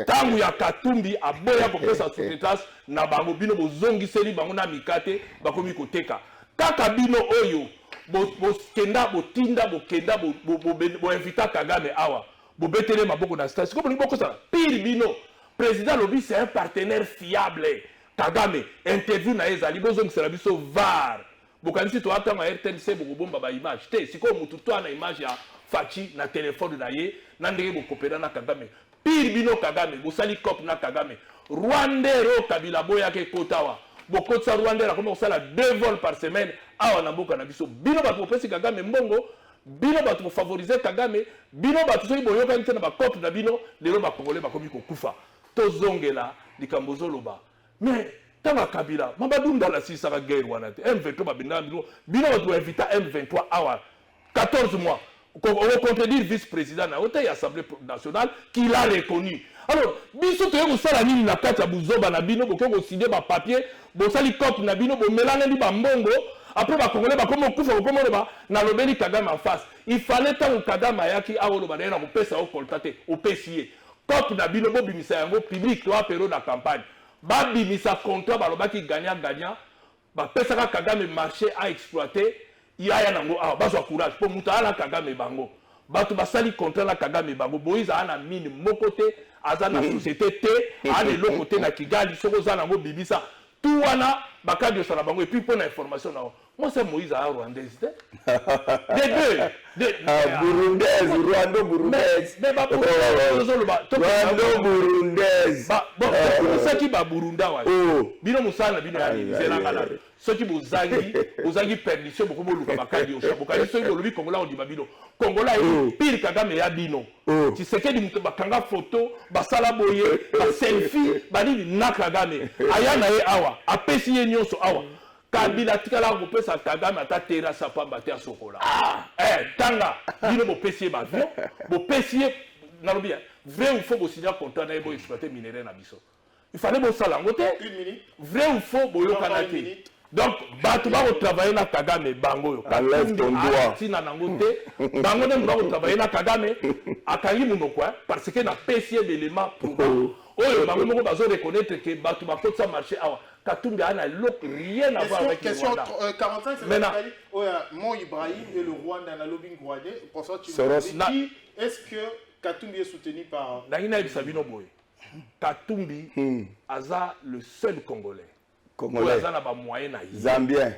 Tangu ya Katumbi aboya pour sa sous-traitance na bango bino bozongi seli bango na mikate bakomi koteka. Kaka bino oyo bo kenda bo tinda bo kenda bo invita Kagame awa. Bo betele maboko na station. Comme boko ça. Pire bino, président Lobi c'est un partenaire fiable. Kagame interview na ezali bozo ngisela biso var bokanisi to atanga RTNC bokobomba ba image te siko mutu to na image ya Fachi na téléphone na ye na ndenge bokopera na Kagame pire bino Kagame bosali cop na Kagame Rwandero Kabila boya ke kotawa bokotsa Rwandera comme osala 2 vols par semaine awa na mboka na biso bino ba popesi Kagame mbongo bino ba to favoriser Kagame bino ba to soki boyoka nte na ba cop na bino lelo ba congolais ba komi kokufa tozongela likambo zoloba mais tanga Kabila mabadunda la sisaka guerre wana te M23 babinda bino ba to invita M23 awa 14 mois on contredire vice-président na hôtel Assemblée nationale qui l'a reconnu. Alors, biso to yeko sala nini na kati ya buzoba na bino bokoko signer ba papier, bo sali copie na bino bo melana li ba mbongo, après ba congolais ba komo kufa ko komo ba na lobeli Kagame en face. Il fallait tant Kagame yaki awolo ba na ko pesa o koltate o pesier. Copie na bino bo bimisa yango public to apéro na campagne. Ba bimisa contrat ba lobaki gagnant ba pesa ka Kagame marché à exploiter. Yaya nango ah bazwa courage pour mutala Kagame bango batu basali contrat la Kagame bango Moïse ana mine mokote azana société te ale lokote na Kigali soko za nango bibisa tout wana bakadio sala bango et puis pour l'information na moi c'est Moïse a rwandaise des burundaise Rwanda burundaise mais ba burundaise bon c'est qui ba burunda wa bino musana bino ya zelanga ceux qui bozangi permission beaucoup luka bakadi o shabokali ceux qui lobi Kongola on dit babino Kongola est pire Kagame ya bino tu sais que di bakanga photo basala boye ba selfie bali na Kagame ayana ye awa apesi ye nyonso awa Kabila tikala ko pesa Kagame ata tera sa pamba te asokola tanga bino bo pesier ba avion bo pesier na lobi vrai ou faux bo signer contrat na bo exploiter minerai na biso il fallait bo sala ngote 1 minute vrai ou faux bo yokana te. Donc, batu ba travailler na Kagame bango yo. Enlève ton doigt. Tina nangote, bango dem ba travailler na Kagame akangi munoko parce que na PCB élément pour oyo bango moko bazo reconnaître que batu ba kotsa marché awa. Katumbi ana rien à voir avec question Rwanda. 45 c'est maintenant Mon Ibrahim et le Rwanda na lobbying rwandais pour ça tu qui est-ce que Katumbi est soutenu par Nangina Bisabino Boy. Katumbi aza le seul Congolais. Congolais. Zambien.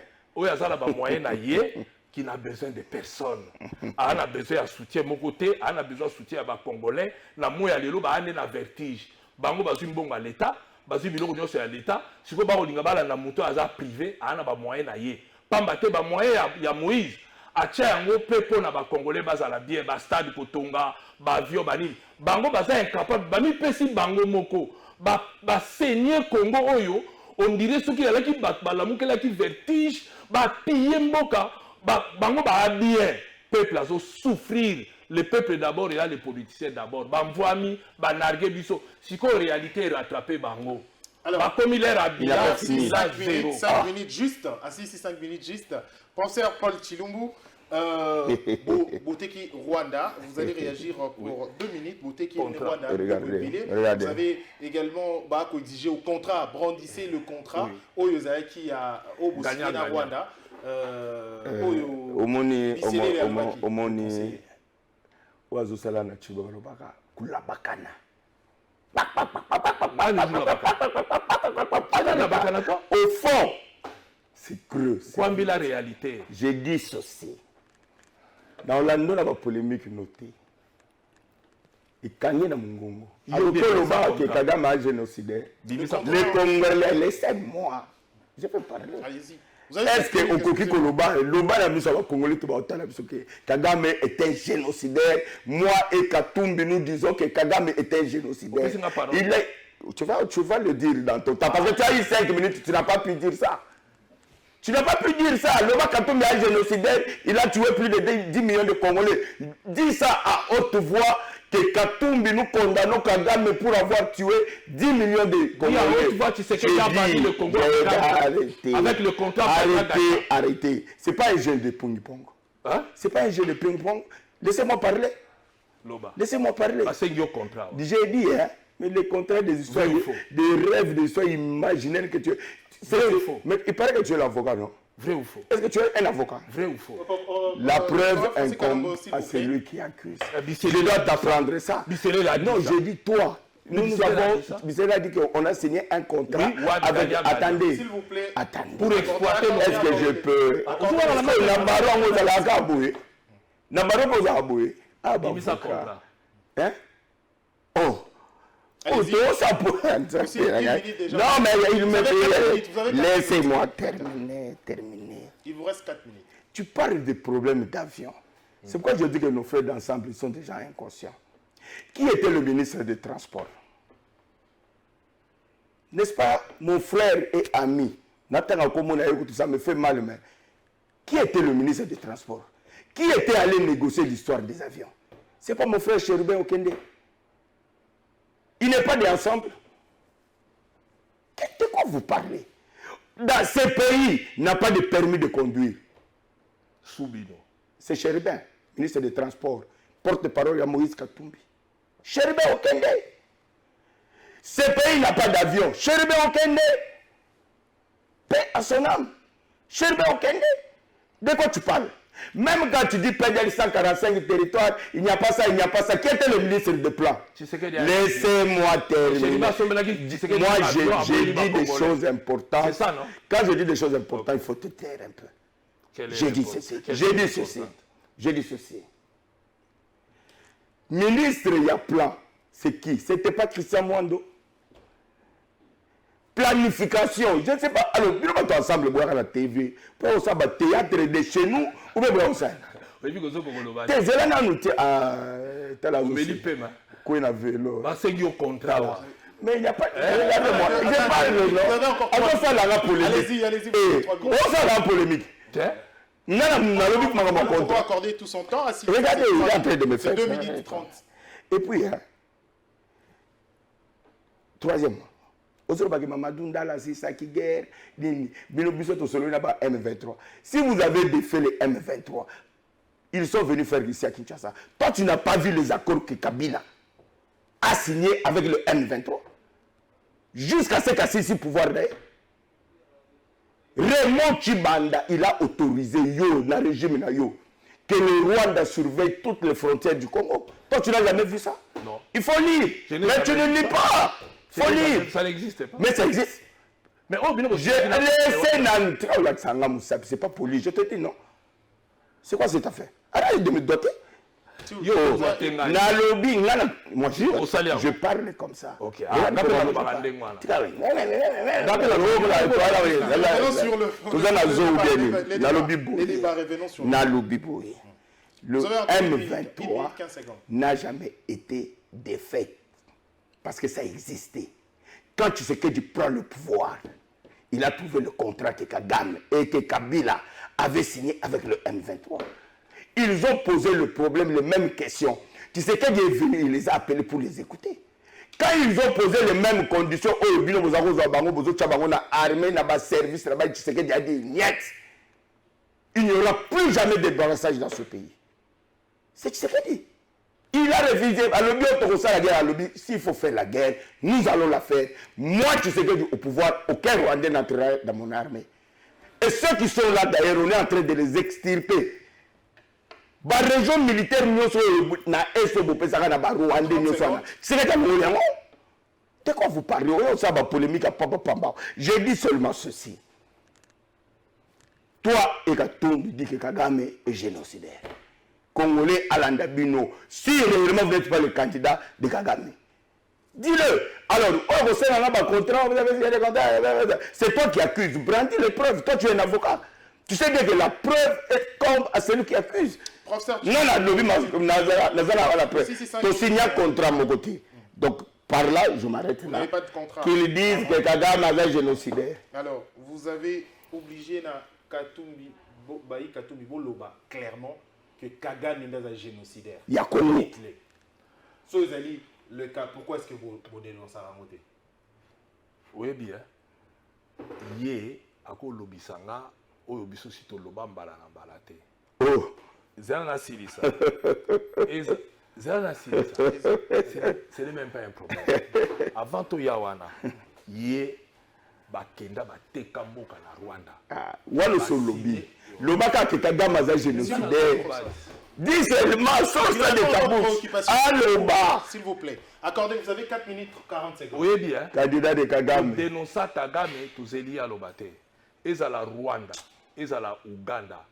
Qui n'a besoin de personne. On a besoin de soutien. Mon côté, on a besoin de soutien à Congolais. Na moya lelo ba ane na vertige. Bango bazu mbongo à l'État, bazu biloko nyonso ya l'État. Siko ba olinga bala na moto aza privé, ana ba moyen na ye. Pamba te ba moyen ya Moïse. Atia yango pepo na ba Congolais bazala bien, ba stade kotonga, ba avion bani. Bango baza incapable, bami pesi bango moko. Ba saigner Congo oyo. On dirait ceux qui allaient qui qui vertige, piller mboka, bango ba bien, peuple a souffrir, le peuple d'abord et là les politiciens d'abord, banvoami, nargué biso, si qu'en réalité rattraper bango. Alors, comme il est habillé, 5 minutes juste, assis 5 minutes juste, penseur Paul Chilumbu. Bouteki Rwanda, vous allez réagir pour 2 minutes. Bouteki Rwanda, regardez. Vous avez également exigé au contrat, brandissez le contrat. Oyo qui a au Rwanda. Omoni wazosala na chibolo baka kulabakana. Au fond, c'est creux. Kwambi la réalité. J'ai dit ceci. Dans l'anneau, la polémique notée. Et Kanye na Mungongo. Que Kagame a génocidé. Les Congolais, laissez-moi. Je peux parler. Allez-y. Est-ce que Okoki Koloba, Loba la mise à Congolais, Kagame est un génocidaire. Moi et Katumbi, nous disons que Kagame est un génocidaire. Il est... Tu vas le dire dans ton temps. Parce que tu as eu 5 minutes, tu n'as pas pu dire ça. Tu n'as pas pu dire ça. Loba Katumbi est un génocidaire. Il a tué plus de 10 millions de Congolais. Dis ça à haute voix que Katumbi nous condamnons Kagame pour avoir tué 10 millions de Congolais. Oui, à haute voix, tu sais qu'il a banni le Congo. Arrêtez. Avec le contrat. Arrêtez. Ce n'est pas un jeu de ping-pong. Hein? Ce n'est pas un jeu de ping-pong. Laissez-moi parler. Loba. Laissez-moi parler. C'est un contrat. J'ai dit, hein. Mais les contrats des histoires, des rêves, des histoires imaginaires que tu es. Vrai ou faux? Mais il paraît que tu es l'avocat, non? Vrai ou faux? Est-ce que tu es un avocat? Vrai ou faux? La preuve incombe à celui qui accuse. Il doit t'apprendre ça. Non, j'ai dit toi. Nous avons, Bissela a dit qu'on a signé un contrat avec, attendez, s'il vous plaît, attendez, pour exploiter. est-ce que je peux, Nambaro vous allez acabouer, Nambaro vous allez acabouer, ah bah ça contrat. Hein? Oh, ça pourrait. Non mais il me fait, laissez-moi terminer. Il vous reste 4 minutes. Tu parles des problèmes d'avion. C'est pourquoi je dis que nos frères d'ensemble ils sont déjà inconscients. Qui était le ministre des Transports? N'est-ce pas, mon frère et ami, Nathan Akomona, tout ça me fait mal, mais qui était le ministre des Transports? Qui était allé négocier l'histoire des avions? Ce n'est pas mon frère Chérubin Okende. Il n'est pas d'ensemble. De quoi vous parlez? Dans ces pays, il n'a pas de permis de conduire. Soubino. C'est Chérubin, ministre des Transports, porte-parole à Moïse Katumbi. Chérubin Okende. Ce pays n'a pas d'avion. Chérubin Okende. Paix à son âme. Chérubin Okende. De quoi tu parles? Même quand tu dis PDL 145 territoires, il n'y a pas ça, il n'y a pas ça. Qui était le ministre de plan? Laissez-moi terminer. Moi, j'ai dit des choses importantes. C'est ça, non? Quand je dis des choses importantes, il faut te taire un peu. J'ai dit ceci. Ministre, il y a plan. C'est qui? C'était pas Christian Mwando? Planification, je ne sais pas. Alors, nous mettons ensemble boire à la TV. Pour ça, le théâtre de chez nous, ou bien pour ça. T'es là, nous, t'es là aussi. Quoi, il y a vélo. C'est au contrat. Mais il n'y a pas. Regardez-moi, je parle. On va faire la polémique. Allez-y. On va faire la polémique. On va accorder tout son temps à Sylvie. Regardez, il est en train de me faire. 2 minutes 30. Et puis, troisièmement. Si vous avez défait les M23, ils sont venus faire ici à Kinshasa. Toi, tu n'as pas vu les accords que Kabila a signés avec le M23 jusqu'à ce qu'Assisi pouvoir d'ailleurs. Raymond Chibanda, il a autorisé dans le régime que le Rwanda surveille toutes les frontières du Congo. Toi, tu n'as jamais vu ça? Non. Il faut lire. Mais tu ne lis pas. Il faut lire. Ça n'existe pas. Mais ça existe. Mais j'ai laissé Nantri. C'est pas poli. Je te dis non. C'est quoi cette affaire? Arrête de me doter. Nalobi, moi je parle comme ça. Ok. Le M23 n'a jamais été défait parce que ça existait. Quand Tshisekedi prend le pouvoir, il a trouvé le contrat que Kagame et que Kabila avaient signé avec le M23. Ils ont posé le problème, les mêmes questions. Tshisekedi est venu, il les a appelés pour les écouter. Quand ils ont posé les mêmes conditions, Tshisekedi a dit niet. Il n'y aura plus jamais de débarrassage dans ce pays. C'est Tshisekedi. Il a révisé. S'il faut faire la guerre, nous allons la faire. Moi, Tshisekedi au pouvoir, aucun Rwandais n'entrera dans mon armée. Et ceux qui sont là d'ailleurs, on est en train de les extirper. La région militaire, nous sommes de quoi vous parlez? Polémique à Papa Pamba. Je dis seulement ceci. Toi, Ekatumbi dit que Kagame est génocidaire. Congolais Alanda Bino, si réellement vous n'êtes pas le candidat de Kagame, dis-le. Alors, c'est toi qui accuses. Brandis les preuves. Toi, tu es un avocat. Tu sais bien que la preuve est comme à celui qui accuse. Non, la preuve. Tu signes un contrat, mon côté. Donc, par là, je m'arrête là. Vous n'avez pas de contrat. Qu'ils disent que Kagame est génocidaire. Alors, vous avez obligé Katumbi Boloba clairement que Kagame est un génocidaire. Il y a connu. Le cas, pourquoi est-ce que vous dénoncez à Ramoté? Oui, bien. Yé, à quoi l'obisanga, ou l'obiso si tu l'oba mbala na balate. Oh! Zana Silisa. Zana Silisa. Ce n'est même pas un problème. Avant tout Yawana, Yé, Bakenda, Bateka Moka na Rwanda. Walo so lobby. Le Baka qui Kagame a génocidaire. Dis seulement, sans ça de tabou. S'il vous plaît. Accordez, vous avez 4 minutes 40 secondes. Oui, bien. Candidat de Kagame. Dénoncer Kagame, tous les liés à l'Obate. Ils à la Rwanda, ils à la Ouganda.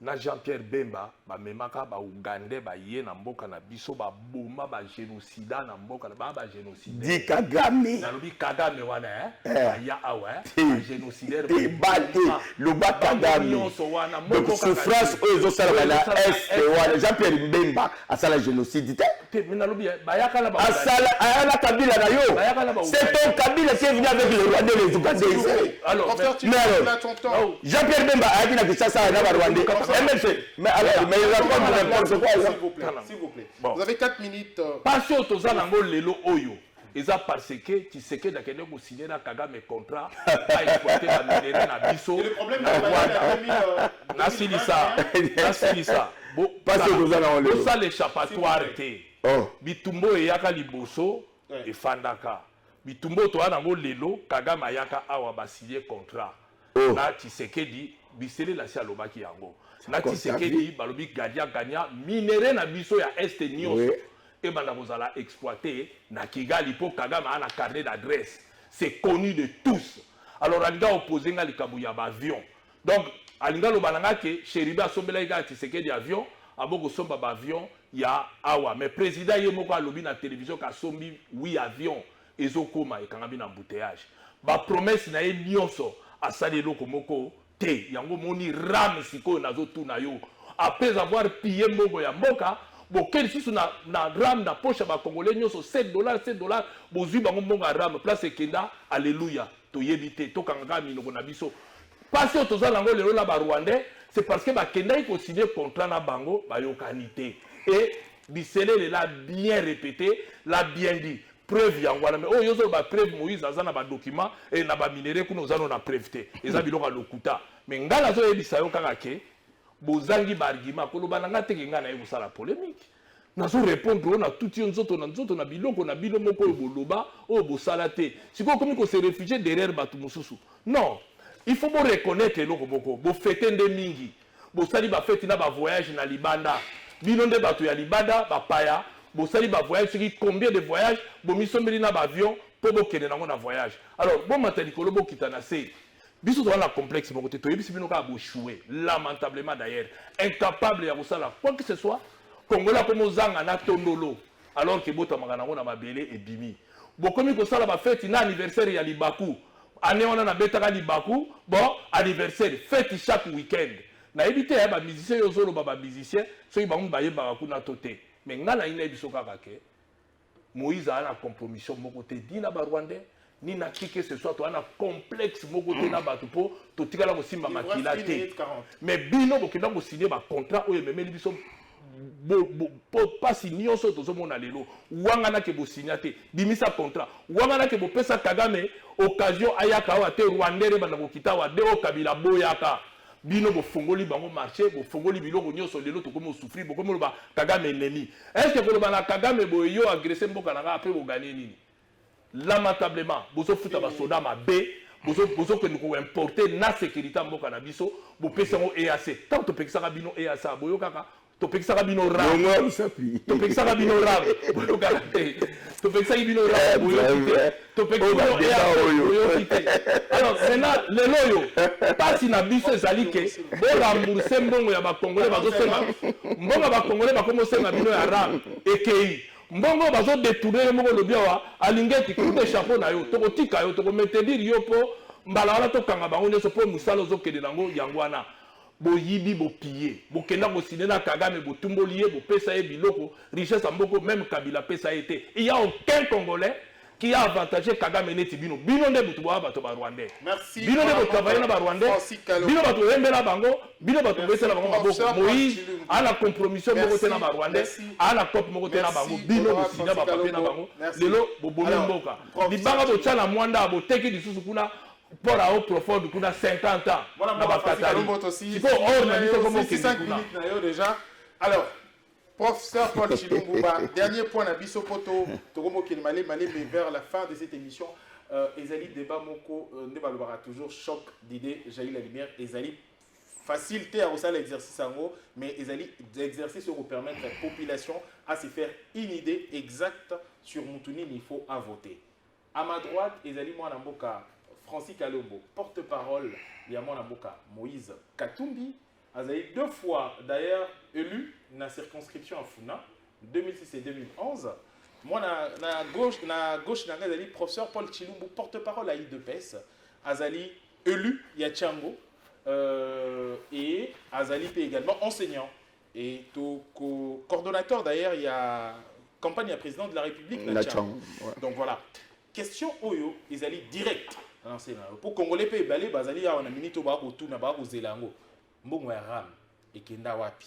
Na Jean-Pierre Bemba, ba memaka ba Ougandais ba yé na mboka na biso ba boma ba génocida na mboka na ba génocide. Di Kagame. Na lobi Kagame wana ya awa ba génocidaire. Ti bate le ba Kagame. Donc souffrance aux autres salariés est wana Jean-Pierre Bemba a sala génocide té. Mais na lobi ba yakala ba. Asala ayana Kabila na yo. C'est ton Kabila qui est venu avec le Rwandais les Ougandais. Alors Jean-Pierre Bemba a dit na Kinshasa na ba Rwandais. Mais alors, mais il raconte n'importe quoi. S'il vous plaît. Vous avez 4 minutes. Pas sûr que ça nango lelo oyo. Et ça parce que tu sais que d'accord nous signer na Kagame contrat à exploiter la minerai na biso. Le problème c'est na silisa. Bon, pas sûr que ça nango lelo. Ça l'échappatoire té. Bitumbo yaka liboso et fandaka. Bitumbo to nango lelo Kagame ayaka awa ba signer contrat. Là tu sais que dit bisele la sia lobaki yango. Na Tshisekedi balobi gadia ganya minere na biso ya est nyonso et banda kozala exploiter na Kigali po Kagame ana carnet d'adresse, c'est connu de tous. Alors alinga opposé nga likabu ya avion, donc alinga lobananga ke Cheribe asombela ika Tshisekedi avion aboko somba ba avion ya awa, mais président ye moko alobi na télévision ka sombi oui avion ezokoma ekangabi na embouteillage ba promesse na ye nyonso asali loko moko te yango moni ram siko nazo tuna yo après avoir pillé mbongo ya mboka bokel sisu na ram na poche ba congolais nyonso $7 bozui bango mbongo ya ram place kenda alléluia to yebite to kanga minoko na biso parce que toza lango lelo la ba rwandais c'est parce que ba kenda iko signer contrat na bango ba yokanité et bisele l'a bien répété l'a bien dit preuve yangwana mais oyo zo ba preuve Moïse azana ba document et na ba minéré kuno zano na preuve te eza biloko lokuta mais ngala zo yebisa yo kaka ke bozangi ba argument ko loba nga te nga na yebisa la polémique nazo répondre na tout nzoto na biloko na bilo moko oyo boloba oyo bosala te siko komi ko se réfugier derrière batu mususu non il faut bo reconnaître eloko boko bo fêter nde mingi bo sali ba fête na ba voyage na libanda bino nde batu ya libanda ba paya bon sali ba voyage qui combien de voyages bon misombeli na ba avion pour bokende nango na voyage alors bon matali kolobo kitana se biso to na complexe mon côté to yebisi bino ka bo chouer lamentablement d'ailleurs incapable ya kosala quoi que ce soit kongola ko mozanga na tondolo alors que bota mangana ngo na mabele et bimi bon comme ko sala ba fête na anniversaire ya Libaku année on na betaka Libaku bon anniversaire fête chaque week-end na éviter ba musicien yo solo ba musicien so ba mu ba yeba ku na toté mais ngana ina biso kaka ke Moïse a la compromission moko te dina ba rwandais ni na kike ce soit to ana complexe moko te na batu po to tikala ko simba makila te mais bino bokenda ko signer ba contrat oyo memeli biso pas signer so to mona lelo wanga na ke bo signer te bimisa contrat wanga na ke bo pesa Kagame occasion ayaka wa te rwandais re bana ko kitawa de o kabila boyaka bino bo fongoli bango marché bo fongoli biloko nyonso lelo to komo souffrir bo komo ba Kagame ennemi est-ce que ko ba Kagame bo yo agresser mboka na après bo gagner nini lamentablement bozo futa ba soda mabe bozo que nous importer na sécurité mboka na biso bo pesa ngo EAC tant to pekisa ka bino EAC boyo kaka to pekisa ka bino ram to pekisa ka bino ram boyo kaka to pekisa ka bino ram boyo kite to pekisa bino EAC boyo kite alors maintenant le loyo pas si na biso ezalike bo rembourser mbongo ya ba congolais bazo sema mbongo ba congolais ba komo sema bino ya ram ekei mbongo bazo détourner moko lobia alingeti coupe chapeau na yo to kotika yo to ko maintenir yo po mbala wala to kanga bango nyoso po musalo zo kede nango yangwana bo yibi bo piller bo kenda ko signer na Kagame bo tumboli ye bo pesa ye biloko richesse mboko même Kabila pesa été il y a aucun congolais qui a avantagé Kagame neti bino nde butu ba bato ba rwandais merci bino nde bo travailler na ba rwandais bino bato rembela bango bino bato besela bango maboko Moïse a la compromission moko te na ba rwandais a la cop moko te na bango bino bo signa ba papier na bango lelo bo bomi mboka libanga bo tchala mwanda bo teki disusu kuna pour au profond kuna 50 ans na ba katari il faut or na biso comme qui 5 minutes na yo déjà alors professeur Paul Chilumbuba, dernier point à Bissopoto, Togomo Kilmale, mais vers la fin de cette émission, Ezali débat Moko, Nebalobara, toujours choc d'idées, jaillit la lumière, Ezali facilité à ça l'exercice en haut, mais les exercices qui permettent à la population à se faire une idée exacte sur Moutouni, il faut à voter. À ma droite, Ezali Mwanamboka, Francis Kalombo, porte-parole, il y a Mwanamboka, Moïse Katumbi, Azali 2 fois d'ailleurs élu dans la circonscription à Funa, 2006 et 2011. Moi, na gauche, Azali professeur Paul Chilumbu, porte-parole à IDPS, Azali élu, il y a Tchango, et Azali également enseignant. Et coordonnateur d'ailleurs, il y a campagne à président de la République. Ouais. Donc voilà. Question Oyo, ils allaient direct. Pour Congolais, ils allaient à une minute au bar, au tout, au Zélango. Mbongo ya ram et kenda wapi.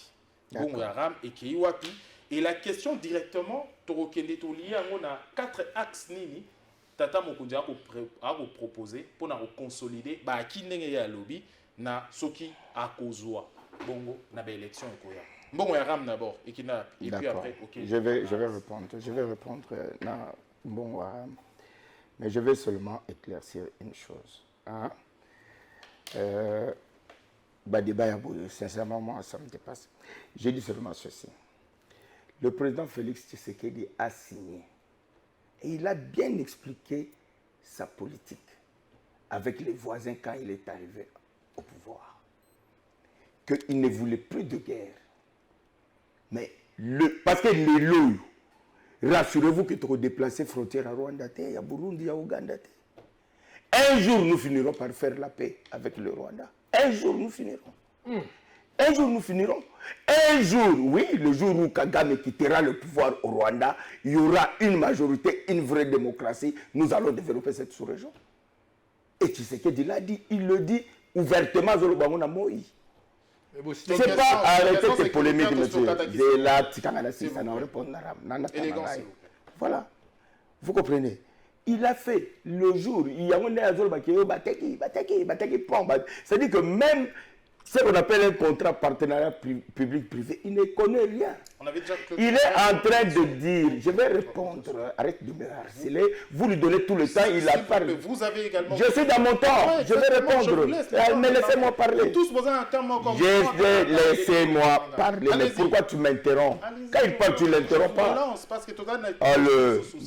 Mbongo ya ram et ki wapi. Et la question directement, Torokende to lié on a 4 axes nini. Tata Mokonzi a proposé pour consolider ba ki ndenge ya lobby na soki a kozwa bongo na ba élection ekoya. Mbongo ya ram d'abord et puis après OK. Je vais répondre na Mbongo ya ram. Mais je vais seulement éclaircir une chose. Hein? Débat, sincèrement, moi, ça me dépasse. J'ai dit seulement ceci. Le président Félix Tshisekedi a signé. Et il a bien expliqué sa politique avec les voisins quand il est arrivé au pouvoir. Qu'il ne voulait plus de guerre. Mais parce que les lots, rassurez-vous que tu as déplacé frontière à Rwanda, il y a Burundi, il y a Ouganda. Un jour, nous finirons par faire la paix avec le Rwanda. Un jour, nous finirons. Un jour, nous finirons. Un jour, oui, le jour où Kagame quittera le pouvoir au Rwanda, il y aura une majorité, une vraie démocratie. Nous allons développer cette sous-région. Et Tshisekedi l'a dit, il le dit ouvertement, Zolobamona Moï. C'est pas arrêter tes polémiques, monsieur. Voilà. Vous comprenez? Il a fait le jour, il y a un c'est-à-dire que même ce qu'on appelle un contrat partenariat public-privé, il ne connaît rien. Il est en train de dire, je vais répondre, arrête de me harceler, vous lui donnez tout le temps, il a parlé. Vous avez également... Je suis dans mon temps, je vais répondre. Mais laissez-moi parler. Laissez-moi parler. Mais pourquoi tu m'interromps? Quand il parle, tu ne l'interromps pas.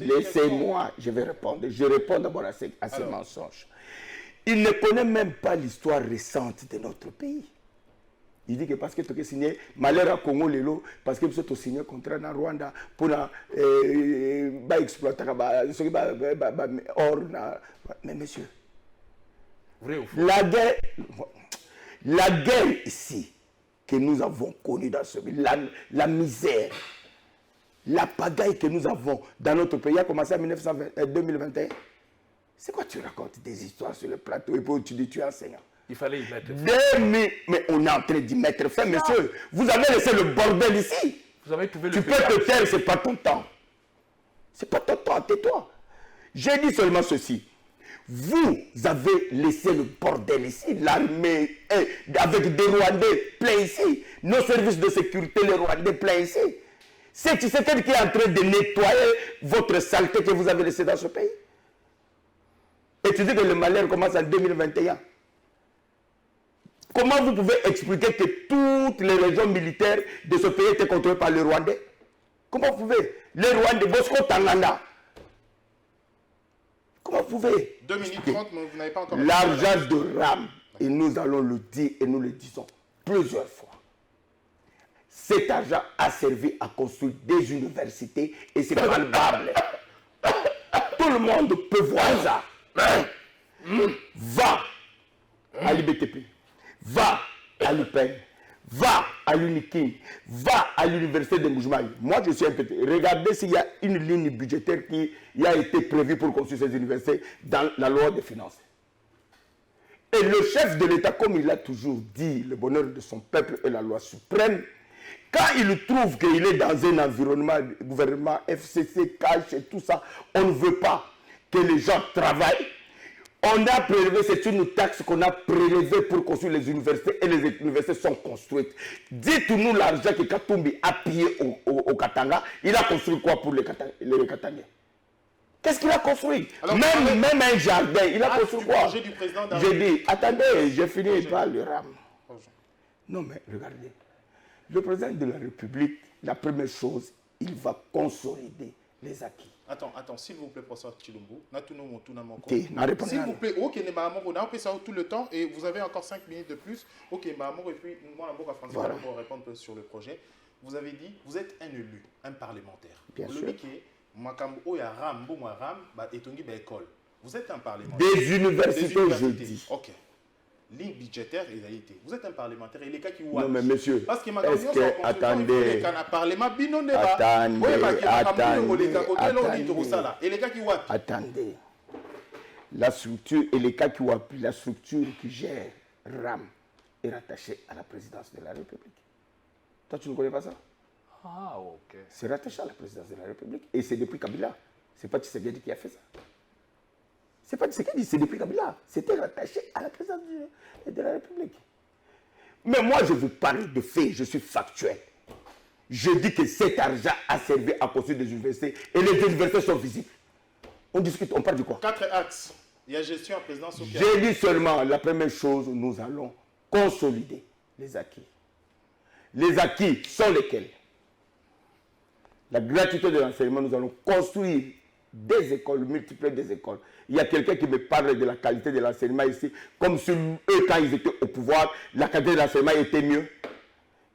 Laissez-moi, je vais répondre. Je réponds d'abord à ces mensonges. Il ne connaît même pas l'histoire récente de notre pays. Il dit que parce que tu as signé malheur à Congo Lelo, parce que tu as signé un contrat dans Rwanda pour exploiter or. Mais monsieur, la guerre ici que nous avons connue dans ce pays, la misère, la pagaille que nous avons dans notre pays a commencé en 2021. C'est quoi tu racontes des histoires sur le plateau et puis tu dis tu es enseignant? Il fallait y mettre fin. Mais on est en train d'y mettre fin, monsieur. Vous avez laissé le bordel ici. Vous avez trouvé le tu peux te taire, c'est pas ton temps. C'est pas ton temps, tais-toi. J'ai dit seulement ceci. Vous avez laissé le bordel ici. L'armée avec des Rwandais plein ici. Nos services de sécurité, les Rwandais plein ici. C'est quelqu'un qui est en train de nettoyer votre saleté que vous avez laissée dans ce pays. Et tu dis que le malheur commence en 2021. Comment vous pouvez expliquer que toutes les régions militaires de ce pays étaient contrôlées par les Rwandais? Comment vous pouvez? Les Rwandais, Bosco Tanganda. Comment vous pouvez? 2 minutes 30, mais vous n'avez pas encore... L'argent de RAM, et nous allons le dire et nous le disons plusieurs fois. Cet argent a servi à construire des universités et c'est palpable. Tout le monde peut voir ça. Va à l'IBTP, va à l'UPEN, va à l'UNIKIN, va à l'université de Moujmaï. Moi, je suis un petit. Regardez s'il y a une ligne budgétaire qui a été prévue pour construire ces universités dans la loi des finances. Et le chef de l'État, comme il a toujours dit, le bonheur de son peuple est la loi suprême. Quand il trouve qu'il est dans un environnement, gouvernement, FCC, cash et tout ça, on ne veut pas que les gens travaillent. On a prélevé, c'est une taxe qu'on a prélevée pour construire les universités et les universités sont construites. Dites-nous l'argent que Katumbi a pillé au Katanga, il a construit quoi pour les Katangais? Qu'est-ce qu'il a construit? Alors, même un jardin, il a construit quoi? J'ai dit, attendez, j'ai fini par le RAM. Non, mais regardez. Le président de la République, la première chose, il va consolider les acquis. Attends, s'il vous plaît, professeur Chilumbu. S'il vous plaît, ok, on a fait ça tout le temps et vous avez encore 5 minutes de plus. Ok, et puis moi, Voilà. pour répondre un peu sur le projet. Vous avez dit, vous êtes un élu, un parlementaire. Bien sûr. Vous êtes un parlementaire. Des universités, je dis. Ok. Ligne budgétaire, il a été. Vous êtes un parlementaire. Et les cas qui Non, mais monsieur, parce que est-ce que, attendez, attendez, la structure et les cas qui appuient, la structure qui gère RAM est rattachée à la présidence de la République. Toi, tu ne connais pas ça? Ah, ok. C'est rattaché à la présidence de la République. Et c'est depuis Kabila. C'est pas Tshisekedi qui a fait ça. C'est pas Tshisekedi, c'est depuis Kabila. C'était rattaché à la présidence de la République. Mais moi, je vous parle de faits, je suis factuel. Je dis que cet argent a servi à construire des universités et les universités sont visibles. On discute, on parle de quoi? 4 axes. Il y a gestion à présidence. J'ai dit seulement, la première chose, nous allons consolider les acquis. Les acquis sont lesquels? La gratuité de l'enseignement, nous allons construire des écoles, multiplier des écoles. Il y a quelqu'un qui me parle de la qualité de l'enseignement ici, comme si eux, quand ils étaient au pouvoir, la qualité de l'enseignement était mieux.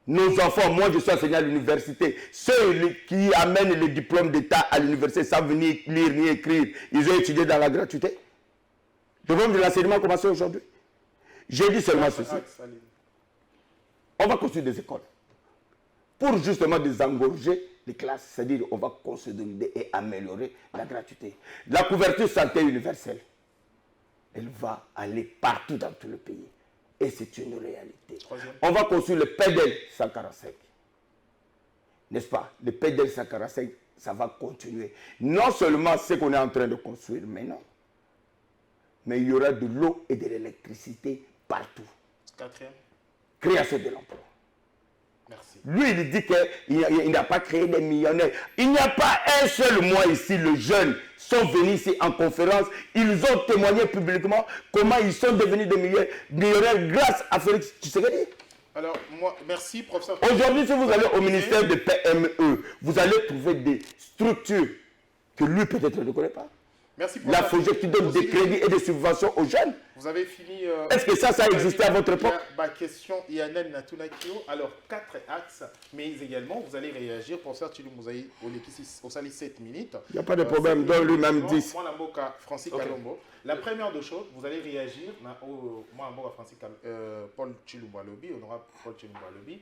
Nos enfants, moi je suis enseignant à l'université, ceux qui amènent les diplômes d'État à l'université sans venir lire ni écrire, ils ont étudié dans la gratuité. Le problème de l'enseignement a commencé aujourd'hui. J'ai dit seulement ceci. On va construire des écoles pour justement désengorger les classes, c'est-à-dire on va consolider et améliorer la gratuité. La couverture santé universelle, elle va aller partout dans tout le pays. Et c'est une réalité. On va construire le PEDEL 145. N'est-ce pas? Le PEDEL 145, ça va continuer. Non seulement ce qu'on est en train de construire maintenant, mais il y aura de l'eau et de l'électricité partout. Quatrième. Création de l'emploi. Merci. Lui, il dit qu'il n'a pas créé des millionnaires. Il n'y a pas un seul mois ici, les jeunes sont venus ici en conférence. Ils ont témoigné publiquement comment ils sont devenus des millionnaires grâce à Félix Tshisekedi. Alors, moi, merci, professeur. Aujourd'hui, si vous allez au ministère de PME, vous allez trouver des structures que lui, peut-être, ne connaît pas. Merci, la FOGEP qui donne des crédits et des subventions aux jeunes. Vous avez fini. Est-ce que ça a existé à votre époque? Ma question, Yanel Natunakio. Alors, 4 axes, mais également, vous allez réagir pour ça, tu nous au sali 7 minutes. Il n'y a pas de problème, donne lui-même 10. Moi, Namboka, Francis Kalombo. La première de choses, vous allez réagir, moi, Namboka, Francis Paul Chilumba Lobby, honorable Paul Chilumba Lobby.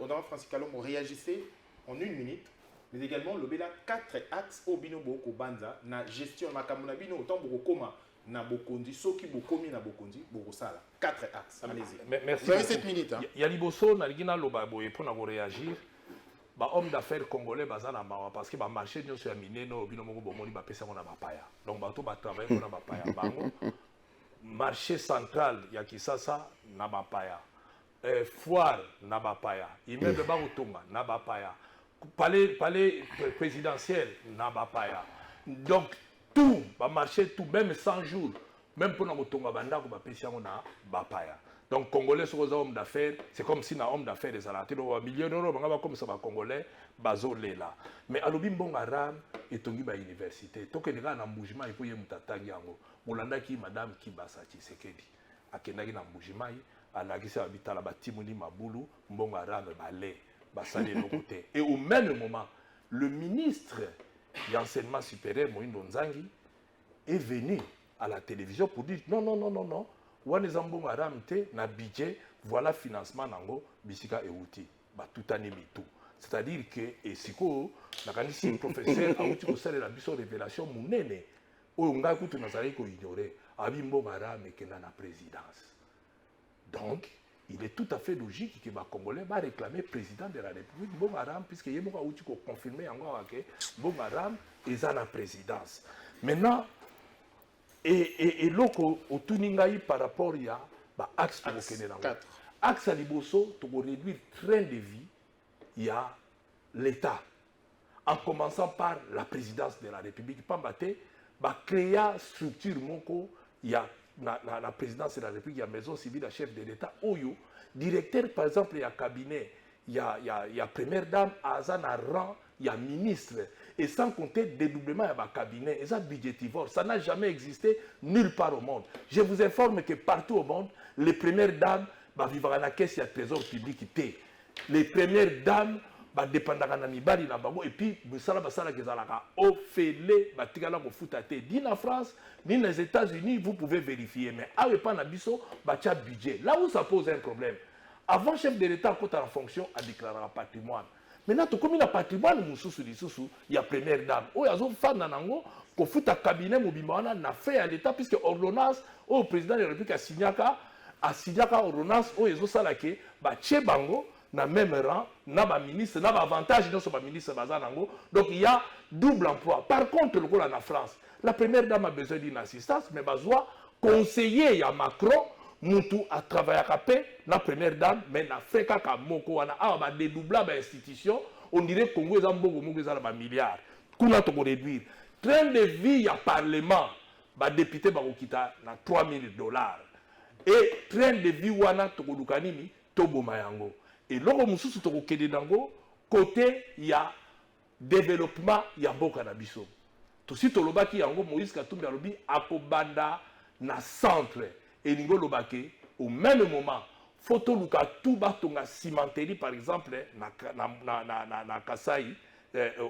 Honorable Francis Kalombo, réagissez en 1 minute. Mais également, le Bela 4 axes au bino boko banza na gestion makamuna bino autant boko koma na bokondi soki bokomi na bokondi boko sala 4 axes. Allez-y. Merci. Vous avez 7 minutes. Hein. Ya liboso na ligina loba boye pour na réagir. Ba homme d'affaires congolais bazana mawa parce que ba marché nyo sur miné no bino moko bomoni ba pesa na ba paya. Donc ba to ba travailler pour na ba paya bango. Marché central ya Kisasa na ba paya. Foire na ba paya. Immeuble ba otonga na ba paya. Palais présidentiel n'a pas paya. Donc tout va marcher tout même 100 jours même pour nous tonga banda ko ba pesa na ba paya. Donc congolais sont des hommes d'affaires, c'est comme si un homme d'affaires des alatés do millions d'euros banga comme ça ba congolais bazolé là. Mais alobi mbonga ram et tongi ba université. To ke nga na mbujima il faut ye mutatangi yango. Molanda ki madame Kibasa Tshisekedi. Akendaki na mbujima alakisa bitala batimuni mabulu mbonga ram balé. Et au même moment, le ministre de l'enseignement supérieur, Moïse Nzangi, est venu à la télévision pour dire non, non, non, non, non, Wanezambon Aramte, na budget, voilà financement nango, bisika et outil, tout année tout. C'est-à-dire que, et si le professeur a outil au la biso révélation, mounene, ou nga kutu nazari ko ignorer, abimbo Aram et kena na présidence. Donc, il est tout à fait logique que les Congolais va réclamer président de la République Bon Aram, puisque il y a confirmé que Bon Aram est à la présidence. Maintenant, et l'autre, au Tuningaï par rapport à l'axe pour axe à Liboso, pour réduire le train de vie, il y a l'État. En commençant par la présidence de la République, Pambate, créer une structure, il y a la présidence de la République, il y a maison civile, la chef de l'État, Oyo, directeur par exemple, il y a cabinet, il y a première dame, Azana rang, il y a ministre, et sans compter dédoublement, il y a cabinet, et ça budgétivore, ça n'a jamais existé nulle part au monde. Je vous informe que partout au monde, les premières dames, vivent à la caisse, il y a trésor public, les premières dames, dépendant de mibali na bango et puis musala basala kezalaka ofele batikala ko futa te ni en France ni aux États-Unis vous pouvez vérifier mais awe pa na biso bacha budget là où ça pose un problème avant chef de l'État quand en fonction a déclaré un patrimoine maintenant to comme il a patrimoine mususu lisusu il y a première dame o yazo fana nango ko futa cabinet mobimana na fait à l'État puisque ordonnance au président de la République a signé ordonnance o yazo salake ba che bango na même rang, na ba ministre, na ba avantage dans ce ministre bazanango. Donc il y a double emploi. Par contre, le rôle en France, la première dame a besoin d'une assistance, mais besoin conseiller à Macron, Moutou a travaillé à paix, la première dame, mais na fait kaka moko wana a ba dédoubler ba institution, on dirait que Congo ezambo moko ezala ba milliards. Kuna to ko réduire. Train de vie ya parlement, ba député ba kokita na $3000. Et train de vie wana to ko lukanini to boma yango. Et lorsque nous sommes au côté, il y a développement, il y a beaucoup de biso. Tout de suite, il y a Moïse Katumbi à Kobanda, na centre. Et nous lobake au même moment, photo luka tout batonga cimenterie par exemple, na Kasai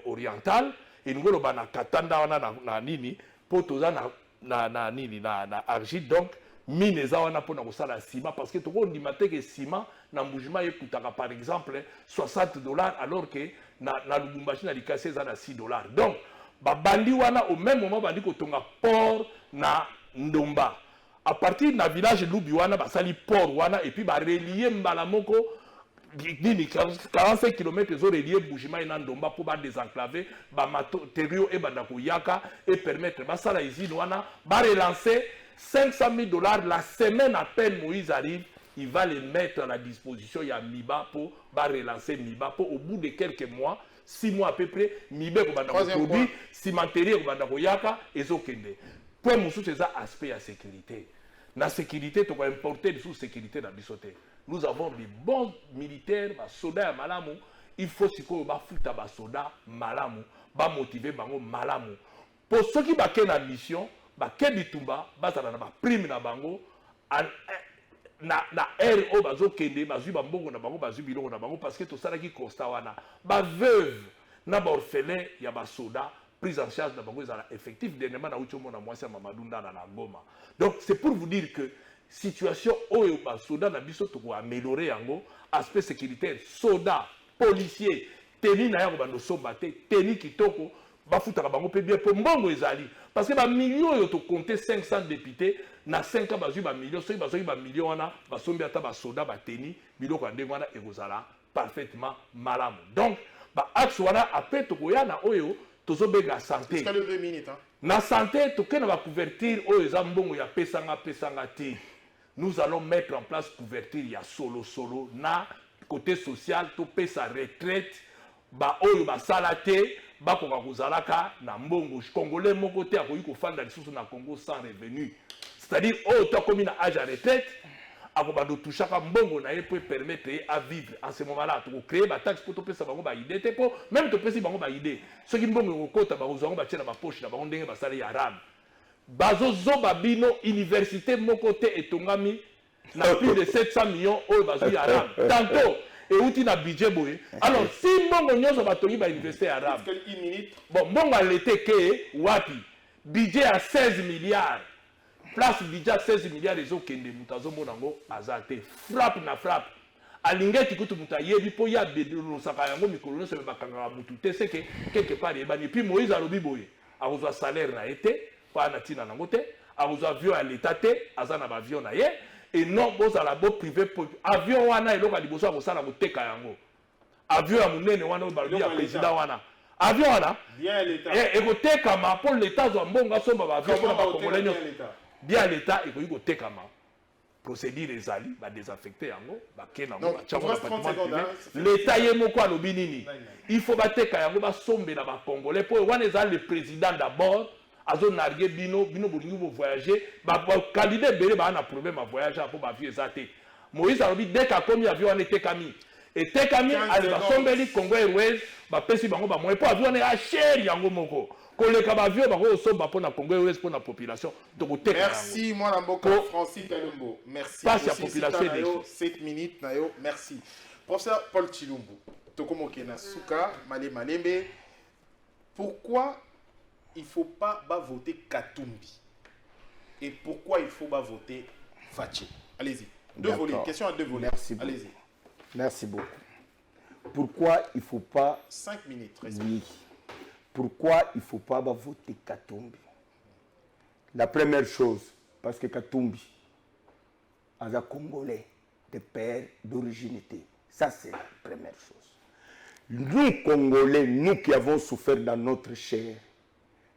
oriental. Et nous lobaka na Katanda na nini, potoza na nini na argile donc. Mine za wana pona ko sala ciment parce que to ko ndimate ke ciment na mbujima ekutaka par exemple $60 alors que na Lubumbashi na likase za na $6. Donc ba bandi wana au même moment bandi ko tonga port na Ndomba à partir na village Lubi wana ba sali port wana et puis ba relier mbala moko nini 45 km zo relier Mbujima na Ndomba pour ba désenclaver ba matériaux et banda ko yaka et permettre ba sala usine wana ba relancer $500,000 la semaine à peine Moïse arrive, il va les mettre à la disposition. Il y a Miba pour relancer Miba pour au bout de quelques mois, 6 mois à peu près, Miba pour produit, cimenterie pour yaka et zokende. Pour nous c'est ça aspect à sécurité. La sécurité, tu vas importer des sous-sécurité dans Bissoté. Nous avons des bons militaires, des soldats à Malamu. Il faut que nous fassions des soldats Malamu, motiver bango Malamu. Pour ceux qui ont la mission, Kebi Tumba, bazala na ba prime na bango na RO bazo kende bazu ba mbongo na bango bazu bilongo na bango parce que to sala ki constat wana ba veuve na ba orphelin ya ba soda prise en charge na bango ezala effectif dernièrement na uchomo na mwasi Mamadou Ndala na Goma. Donc c'est pour vous dire que situation oyo ba soda na biso to ko améliorer yango aspect sécuritaire soda policier teni na ya ko bando somba te teni kitoko bafuta bango pe bien pour mbongo ezali parce que ba millions yo to compter 500 députés na 5 ans bazu ba millions so bazu ba millions wana basombi ata ba soda ba teni biloko ndenge wana ekozala parfaitement malamu donc ba axe wana après to koyana oyo tozo bega santé jusqu'à le 2 minutes hein na santé to kena ba couverture oyo za mbongo ya pesanga te nous allons mettre en place couverture ya solo na côté social to pesa retraite ba oyo ba salate ba ko kozalaka na mbongo congolais moko te akoyi ko fanda lisusu na Congo sans revenu c'est-à-dire oyo to komi na âge à retraite akoba do touchaka mbongo na ye pour permettre à vivre en ce moment-là to créer ba taxe pour to pesa bango ba idée te po même to pesi bango ba idée ce qui mbongo ko kota ba kozango ba tshela ba poche na bango ndenge ba sala ya ram bazo zoba bino université moko te etongami na plus de 700 millions oyo bazo ya ram tantôt et outil na budget boye alors si mbongo nyonso batongi ba université arabe bon mbongo a l'été que wapi budget à 16 milliards place budget à 16 milliards ezokende mutazo monango azate frappe na frappe alingeti kutu mutayebi po ya bedelo saka yango mikolo se bakanga mutu te c'est que quelque part et puis Moïse alobi boye a reçoit salaire na été pas na tina nango te a reçoit avion à l'état te azana ba avion na ye et non boss à la boîte privée avion wana eloko liboso a kosala koteka yango avion ya munene wana balobi ya président wana avion wana bien l'état et koteka ma pour l'état zo mbonga somba ba avion pour ba congolais bien l'état et ko teka ma procédure ezali ba désaffecter yango ba kena ngo ba tchamo l'état ye moko alobi nini il faut ba teka yango ba sombe na ba congolais pour wana ezali le président d'abord azo narguer bino bolingi bo voyager ba candidat belé ba na problème à voyager pour ba vie ezate Moïse a dit dès qu'a commis avion on était Camille et tekami ali ba sombeli Congo Airways ba pesi bango ba moyen pour avion na cher yango moko koleka ba avion bango somba pour na Congo Airways pour la population donc merci moi na mboka Francis Kalumbo merci passe la population 7 minutes na yo merci professeur Paul Chilumbu tokomoke na suka malembe pourquoi il faut pas voter Katumbi et pourquoi il faut pas voter Fachi allez-y deux volets question à deux volets allez-y. Merci beaucoup. Pourquoi il ne faut pas... 5 minutes. Oui. Pourquoi il ne faut pas voter Katumbi? La première chose, parce que Katumbi est un Congolais de père d'origine. Ça, c'est la première chose. Nous, Congolais, nous qui avons souffert dans notre chair,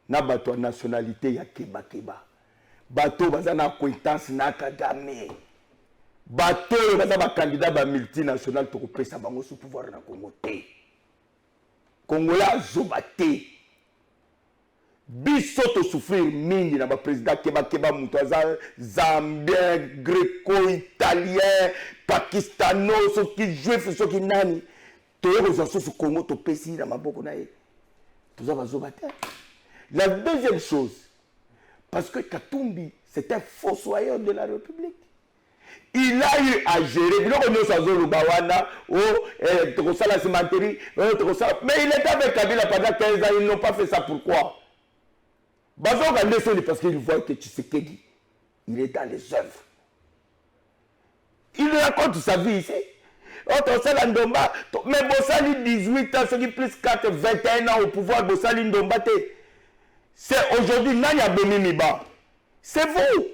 nous avons une nationalité, il y a Keba. Bateau, il y a une acquaintance, il y a Kagame. Bateau, il y a un candidat multinational pour pesa bango sous pouvoir na Congo. Congolais zobate. Biso to souffrir mingi na ba président Keba Mutaza Zambien, Greco, Italien, Pakistano, ceux qui juifs, ceux qui nani. To yozo sous Congo to pesi na maboko na ye. Tout ça va zobate. La deuxième chose, parce que Katumbi, c'est un fossoyeur de la République. Il a eu à gérer, mais il était avec Kabila pendant 15 ans, ils n'ont pas fait ça. Pourquoi? Parce qu'ils voient que Tshisekedi, il est dans les œuvres. Il raconte sa vie ici. Mais Bossali 18 ans, ceux qui plus 4, 21 ans au pouvoir, Bossali Ndombate. C'est aujourd'hui Nanya Bomimiba. C'est vous.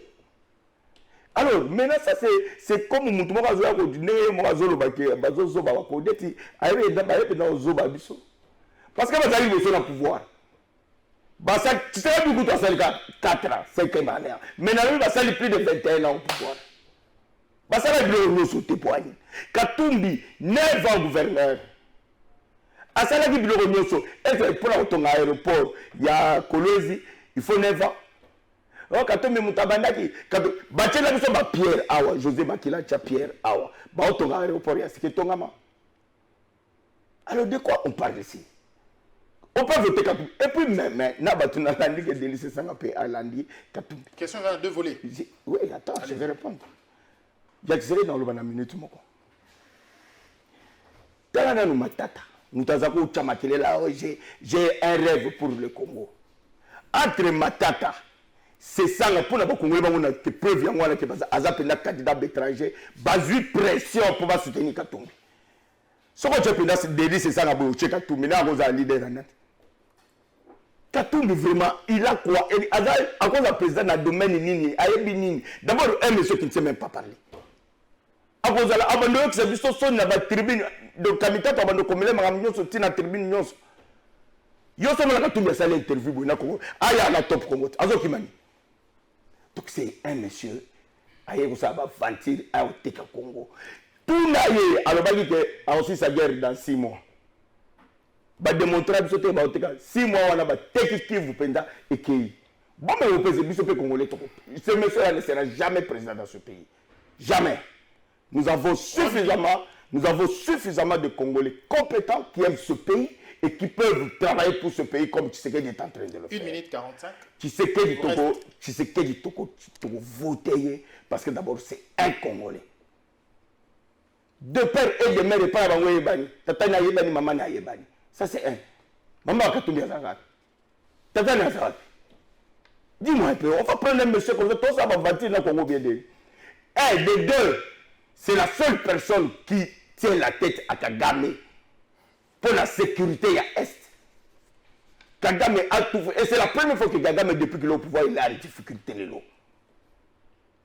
Alors, maintenant, ça c'est comme Moutouma Zoya Kodine, Moazolo Baké, Bazozo Bakodeti, parce que vous avez besoin d'un pouvoir. Tu sais, du coup, tu as 4 ans, 5 ans. Maintenant, il va salir plus de 21 ans au pouvoir. Ça va être sous tes poignées. Katumbi, 9 ans gouverneur. À ça, il y a pour l'aéroport, il y a Kolwezi, il faut 9 ans. Oh, Katumbi Mutabandaki, Bachela biso ba Pierre Awa, José Makila tia Pierre Awa. Ba otonga aéroport ya Siketongama. Alors de quoi on parle ici? On peut voter Katumbi. Et puis même, na batuna landi que délice sanga pe alandi Katumbi. Question à deux volets. Oui, attends, je vais répondre. J'accélère dans le bana minute moko. Tala nous matata. Mutazako chamakele là, j'ai un rêve pour le Congo. Entre matata c'est ça pour la Congolais, on a des preuves que les candidats étrangers basent pression pour soutenir Katumbi. Ce que tu as dit, c'est ça, c'est Katumbi, mais un leader. Katumbi, vraiment, il a quoi? À cause du président dans le domaine, d'abord, un monsieur qui ne sait même pas parler. À cause de l'abandon, c'est juste son dans la tribune, de Kamita, tu as abandonné la tribune. Yo sommes là Katumbi a salé interview, il y a la top Congo. Donc c'est un monsieur qui a ventir à Oteka Congo. Tout n'a eu, alors il a aussi sa guerre dans 6 mois. Il a démontré que 6 mois, on a technique qui vous pendant et qui. Bon, mais vous pouvez dire Congolais. Ce monsieur ne sera jamais président dans ce pays. Jamais. Nous avons suffisamment de Congolais compétents qui aiment ce pays et qui peuvent travailler pour ce pays comme Tshisekedi est en train de le faire. 1 minute 45. Tshisekedi Togo voter parce que d'abord c'est un Congolais. De père et de mère et pas avant Yebani. Tata na Yebani, maman na Yebani. Ça c'est un. Maman Katumbi Azarat. Tata na Azarat. Dis-moi un peu, on va prendre un monsieur comme ça, tout ça va bâtir dans le Congo bien dit. Un des deux, c'est la seule personne qui tient la tête à Kagame. Pour la sécurité à Est. Kagame a tout fait. Et c'est la première fois que Kagame, depuis qu'il est au pouvoir, il a des difficultés.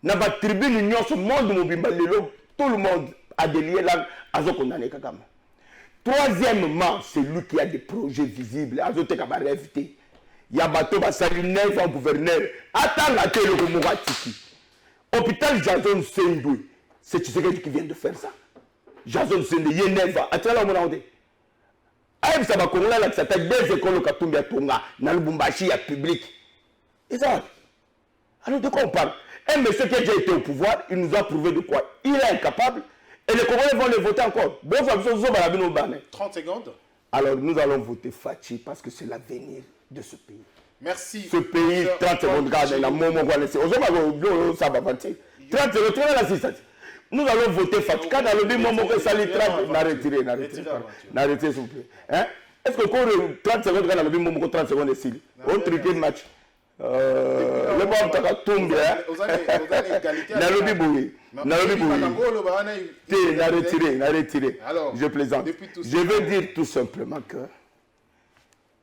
Dans la tribune, tout le monde a des liens là à condamner Kagame. Troisièmement, c'est lui qui a des projets visibles. Il y a Bato Basali 9 ans gouverneur. Attends la télé au Mouratiki. Hôpital Jason Sendoué. C'est Tshisekedi qui vient de faire ça. Jason Sendoué, il y a 9 ans. Attends la Mourante. Ça va Congolais là qui s'attaque des écoles Katumbi à Tonga, dans le Bumbashi à public. Et ça, alors de quoi on parle? Un monsieur qui a déjà été au pouvoir, il nous a prouvé de quoi il est incapable et les Congolais vont le voter encore. 30 secondes. Alors nous allons voter Fachi parce que c'est l'avenir de ce pays. Merci. Ce pays, 30 secondes, nous allons voter Fachi. Quand on dit Momo que ça les traite, n'arrêtez s'il vous plaît. Hein? Est-ce que quand 30 secondes, quand on dit Momo 30 secondes ici, on truque le match? Le bon t'as tombé Nalobi Boui retiré. Je plaisante. Je veux dire tout simplement que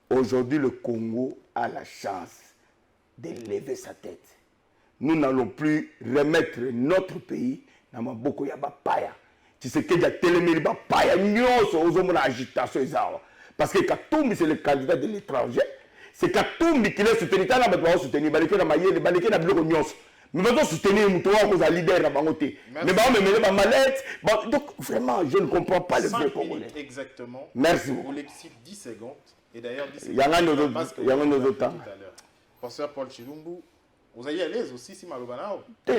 aujourd'hui le Congo a la chance d'élever sa tête. Nous n'allons plus remettre notre pays dans Maboko Yabapaya. Tu sais qu'il y a téléméri Bapaya, Nyos, aux hommes d'agitation, parce que Katumbi c'est le candidat de l'étranger. C'est Katumbi qui l'a soutenu. Tant que va soutenir, Baleke na Maye, Baleke na Biloko Nyos. Mais va soutenir Moutoua comme leader na Bangote. Mais va me mêler ma mallette. Donc vraiment, je ne comprends pas le vrai Congolais. Exactement. Merci. Vous les 10 secondes. Et d'ailleurs, 10 secondes. Il y en a nos autres temps. Professeur Paul Chilumbu, vous allez à l'aise aussi si Malobanao. Bon,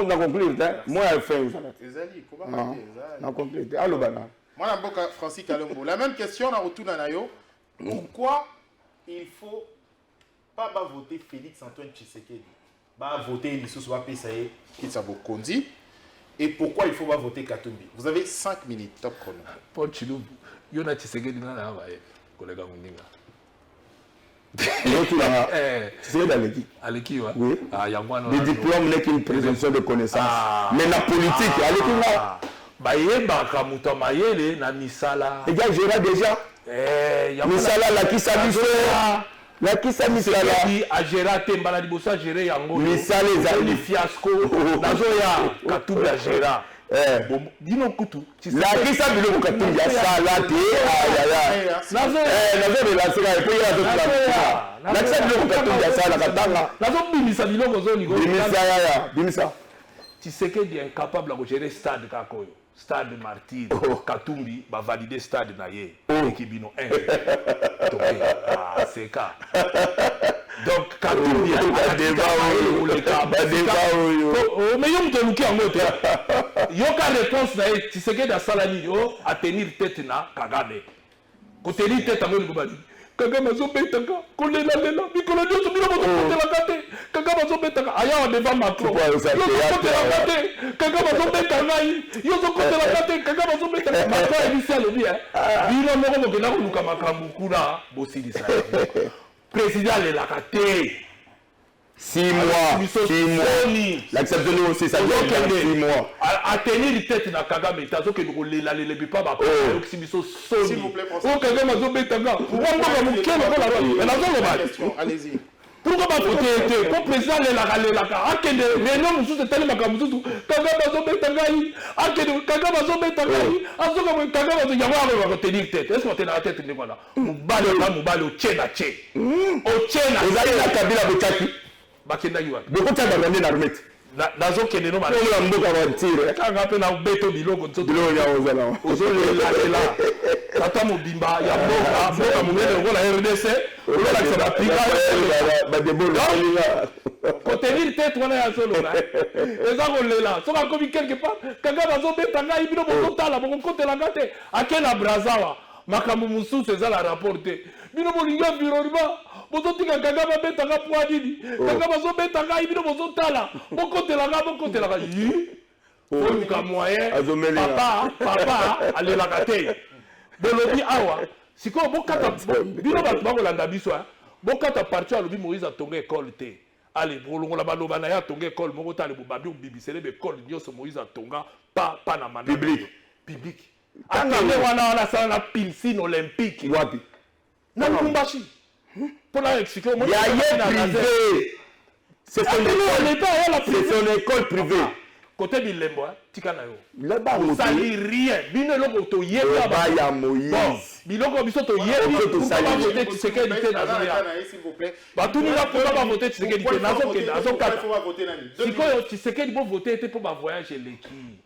on a conclu. Moi, je fais une salade. Ezali, comment on a conclu. Allô, Bana. Moi, je suis Francis Kalombo. La même question, on a retourné à Nayo. Pourquoi il ne faut pas voter Félix Antoine Tshisekedi, voter Lissous Wapesaye Kitsabo Kondi, et pourquoi il ne faut pas voter Katumbi? Vous avez 5 minutes, top chrono. Paul Chilumbu, il y a Tshisekedi dans la collègue Mouninga. C'est dans l'équipe. À l'équipe, oui. Les diplômes n'est qu'une présomption de connaissance. Mais la politique, à l'équipe là. Bayemba Kamuta Mayele na Misala. Les gars, Gérard déjà. Misala la qui s'amuse. La qui s'amuse là. Qui a géré Tembala Libosa géré Yango. Misala les amis. Fiasco. Nazoya Katubla Gérard. Dino Kutu. La qui s'amuse au Katubla Salate. Nazoya de la Sera et puis la d'autres. La qui s'amuse au Katubla Salate. Nazoya Bimisa Biloko Zoni. Bimisa. Tu sais qu'il est incapable de gérer stade Kakoyo. Stade Martyr, Katumbi va valider stade Naye, Ekibino 1. C'est ça. Donc Katumbi a débat mais il y a un qui a il y a une réponse Naye, tu sais qu'il y a Salani à tenir tête na Kagame. Pour tenir tête à Mounou Kagame Zobetaka, Kolela, Mikolo Dioso, Milo la Kate, Kagame Zobetaka, Aya devant Macron, Yoso Kote la Kate, Kagame Zobetaka, Yoso Kote la Kate, Kagame Zobetaka, Macron est ici à l'objet, Milo Moro Mokena Luka Makamukura, Bossili Sa. Président de la Kate. 6 mois. L'acceptation aussi, ça fait 6 mois. À tenir les têtes dans Kagame, t'as que nous les pas s'il vous plaît, allez-y. Pourquoi pas voter pour président la Akende, mais non, nous sommes tellement comme nous, Kagame Zobetangaï, Akende, Kagame Zobetangaï, Kagame Zobetangaï, va tenir tête. Est-ce qu'on tient la tête de voilà? Moubalo, au Tchena Tché. Au Tchena. Vous allez la Kabila Bokaki. Bakenda Yuan. Beaucoup de temps dans l'armée. Nazo kende no mali. On a mboka wa tire. Kanga pe na beto biloko nzoto. Biloko ya ozala. Ozole la. Tata mobimba ya mboka munene ngola RDC. Ola ki sa pika. Ba debolo. Contenir tête wana ya solo na. Eza ko lela. Soka komi quelque part. Kanga bazo beta ngai bino boko tala boko kotela ngate. Akena brazawa. Makambo mususu eza la rapporter. Bino bolinga environnement. Bozotika Kagame betanga poadini. Kagame zo betanga ibino bozotala. Bokotelanga bokotelanga. Oluka moyen. Papa alelaka te. Bolobi awa. Siko bokata bino bato bakolanda biso. Bokata parti alobi Moïse atonga école te. Allez, bolongola baloba na ya tonga école moko tale bobabi obibisele be école nyoso Moïse atonga pa na mana public. Akende wana sala na piscine olympique. Wapi? Na Lubumbashi. Pour la expliquer, il y a une privé. C'est son école privée. Côté Bilembo, Tikana yo. Là-bas, on salit rien. Bino loko to yé ya Moïse. Biloko biso to yé to salit voter Tshisekedi te na Zambia. S'il vous plaît. Ba tout ni là pour pas voter Tshisekedi te na zo ke na zo kata. Siko Tshisekedi pour voter te pour ba voyage leki.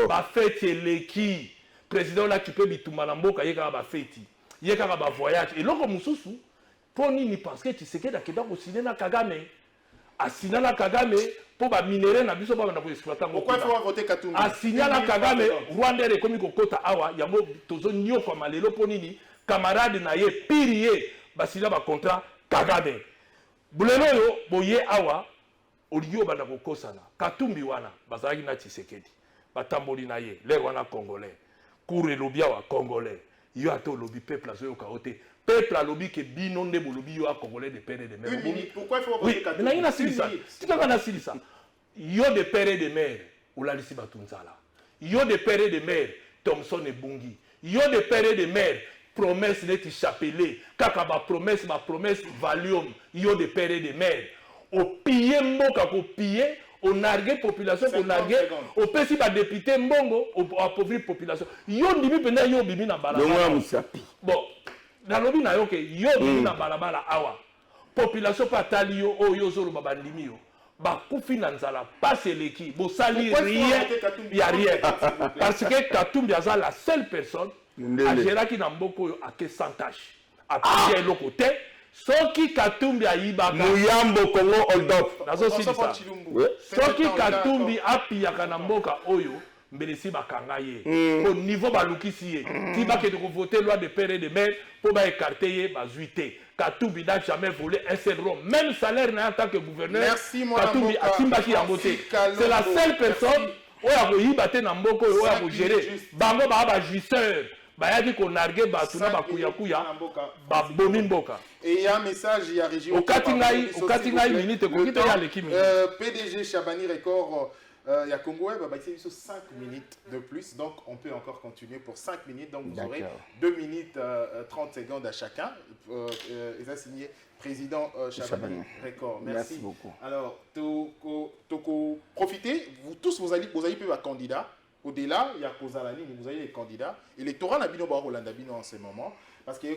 Ba fête leki. Président là qui peut bitumba na mboka yeka ba fête. Yeka ba voyage et loko mususu Pour nini parce que Tshisekedi a keda ko signer na Kagame. A signer na Kagame pour ba minerai na biso ba na ko exploiter. Pourquoi il faut voter Katumbi? A signer na Kagame Rwanda ekomi ko kota awa yango tozo nyoka malelo pour nini camarade na ye pirier ba signer ba contrat Kagame. Bulelo yo boye awa olio bana ko kosana. Katumbi wana bazaki na Tshisekedi. Batamboli na ye les wana congolais. Koure lobia wa congolais. Yo ato lobi peuple azo yoka ote. Peuple a lobby que bino nde bolobi yo a congolais de père et de mère. Une minute. Pourquoi il faut voter Katumbi? Oui, mais na silisa. Tu peux pas silisa. Yo de père et de mère Olalisi Batunzala. Yo de père et de mère Thomson et Bungi. Yo de père et de mère promesse neti chapelet. Kaka ba promesse valium. Yo de père et de mère. Au piller mboka ko piller. On nargue population, on nargue, on peut si ba député mbongo, on appauvrir population. Yo ndimi pena yo bimi na balabala. Bon, dans le bina yo ke yo bimi na balabala awa. Population patali yo o yo zoro babandimi yo. Ba kufi na nzala passe leki, bo sali rien, y a rien. Parce que Katumbi aza la seule personne à gérer qui na mboko yo a que 100 tâches. A pied le côté. Soki Katumbi ayibaka Muyambo Congo hold up. Nazo silisa. Soki Katumbi apiyaka na mboka oyo mbelesi bakanga ye. Au niveau balukisi ye. Ti ba ke de voter loi de père et de mère pour ba écarter ye bazuité. Katumbi n'a jamais volé un seul rond. Même salaire en tant que gouverneur. Merci moi. Katumbi atimbaki en beauté. C'est la seule personne oya ko yibate na mboko oya ko gérer. Bango ba jouisseur. Bayaki ko nargue batuna bakuya kuya ba bomi mboka. Et il y a un message, il y a région. Au Katingaï, minute, PDG Chabani Record, il y a Congo, il 5 minutes de plus, donc on peut encore continuer pour 5 minutes, donc vous aurez 2 minutes 30 secondes à chacun. Ils ont signé président Chabani Record. Merci beaucoup. Alors, profitez, vous tous, vous allez être candidats. Au-delà, il y a Kozalani, vous avez les candidats. Et les Torah Nabino Rolanda Bino en ce moment. Parce que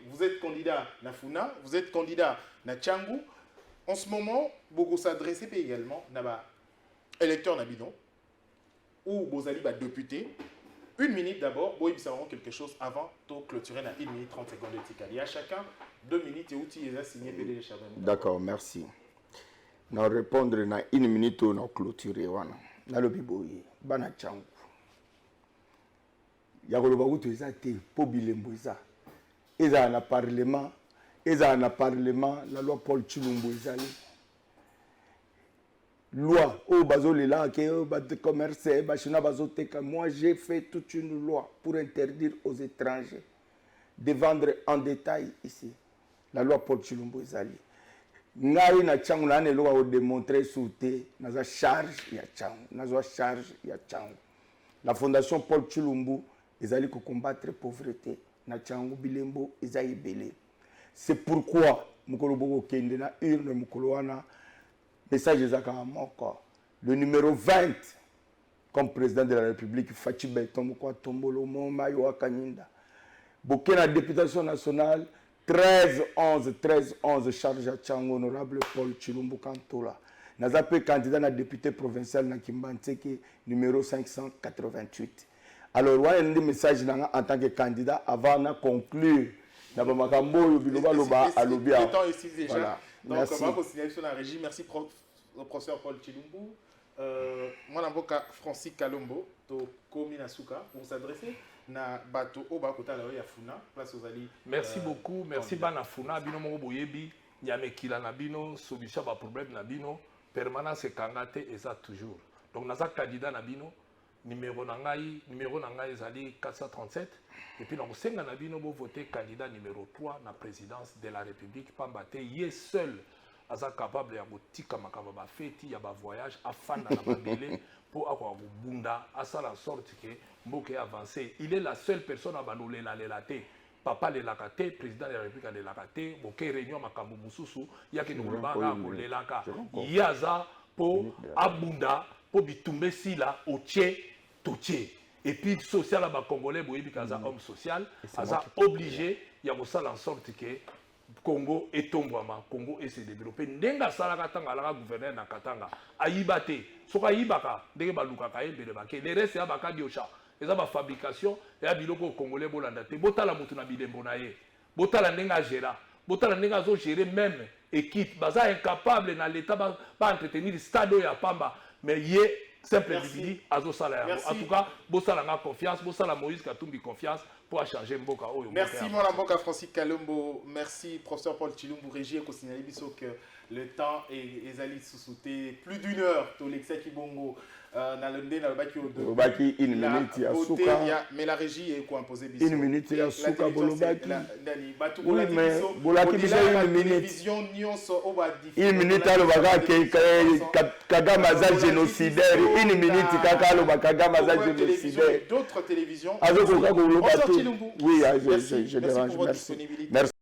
vous êtes candidat à Funa, vous êtes candidat à Tchangou. En ce moment, vous s'adressez également à électeur Nabino ou vous allez député. 1 minute d'abord, vous savez quelque chose avant de clôturer à 1 minute 30 secondes de Tikali. À chacun, 2 minutes et outils et signé PDG Chabani. D'accord, merci. Nous répondre à 1 minute ou nous clôturer. Dans le biboye, bana Tchangou. Yakoloba utu eza te po bilembo eza. Eza na parlement, la loi Paul Chilumbu ezali. Loi o bazolela ke ba commerce ba china bazoteka. Moi j'ai fait toute une loi pour interdire aux étrangers de vendre en détail ici. La loi Paul Chilumbu ezali. Ngai na Tchangu na ne loi o démontrer souté na charge ya Tchangu. La fondation Paul Chilumbu ils allaient combattre la pauvreté. Na Tchangu bilembo ezali belé. C'est pourquoi mukolo boko kende na urne mukolo wana message ezaka moko. Le numéro 20 comme président de la République Fachi Beton kwa tombolo moma yo akanyinda. Bokena députation nationale 13-11 charge à Tchangu honorable Paul Chilumbu Kantola. Nazape candidat na député provincial na Kimbantseke numéro 588. Alors, il y a un message en tant que candidat avant de conclure. Le temps est ici déjà. Voilà. Donc, on va continuer sur la régie. Merci, professeur Paul Chilumbu. Moi, je Francis Kalombo, pour s'adresser na bato o bakota la ya Funa place aux ali. Merci beaucoup, merci bana Funa bino mo boyebi nyamekila na bino solution ba problème na bino permanence kangate eza toujours. Donc naza candidat na bino numéro na ngai ezali 437 et puis na kosenga na bino bo voter candidat numéro 3 na présidence de la République pambate ye seul aza capable ya kotika makamba ba feti ya ba voyage afanda na babele pour avoir bunda à ça la sorte que mboke avancé. Il est la seule personne à banoler la lelate. Papa le lakate, président de la République de lakate, boke réunion makambo mususu, ya ke nous banga ko lelaka. Yaza pour abunda pour bitumbe sila oche toche. Et puis social à ba congolais boyebi kaza homme social, aza obligé ya ko sala en sorte que Congo est tombama, Congo est se développer. Ndenga salaka tanga la gouverneur na Katanga. Aïbate, soka yibaka, ndenge baluka kaembe bake. Le reste ya baka diocha. Eza ba fabrication ya biloko congolais bolanda te. Botala mutu na bilembo na ye. botala ndenge gérer botala ndenge azo gérer même équipe baza incapable na l'état ba entretenir stade ya pamba mais yé simple individu azo sala ya en tout cas bosala nga confiance bosala Moïse Katumbi confiance pour changer mboka oyo. Merci mon mboka Francis Kalombo, merci professeur Paul Chilumbu Régie ko signaler biso que le temps est allé sous-sauter plus d'une heure to l'exaki bongo na lende na baki au baki une minute ya souka mais la régie est ko imposer biso une minute ya souka bolobaki ndani batu ko la biso bolaki biso une minute télévision nyonso o ba une minute alo baka Kagama za génocidaire une minute kaka alo baka Kagama za génocidaire d'autres télévisions azo ko ka bolobaki oui je dérange merci.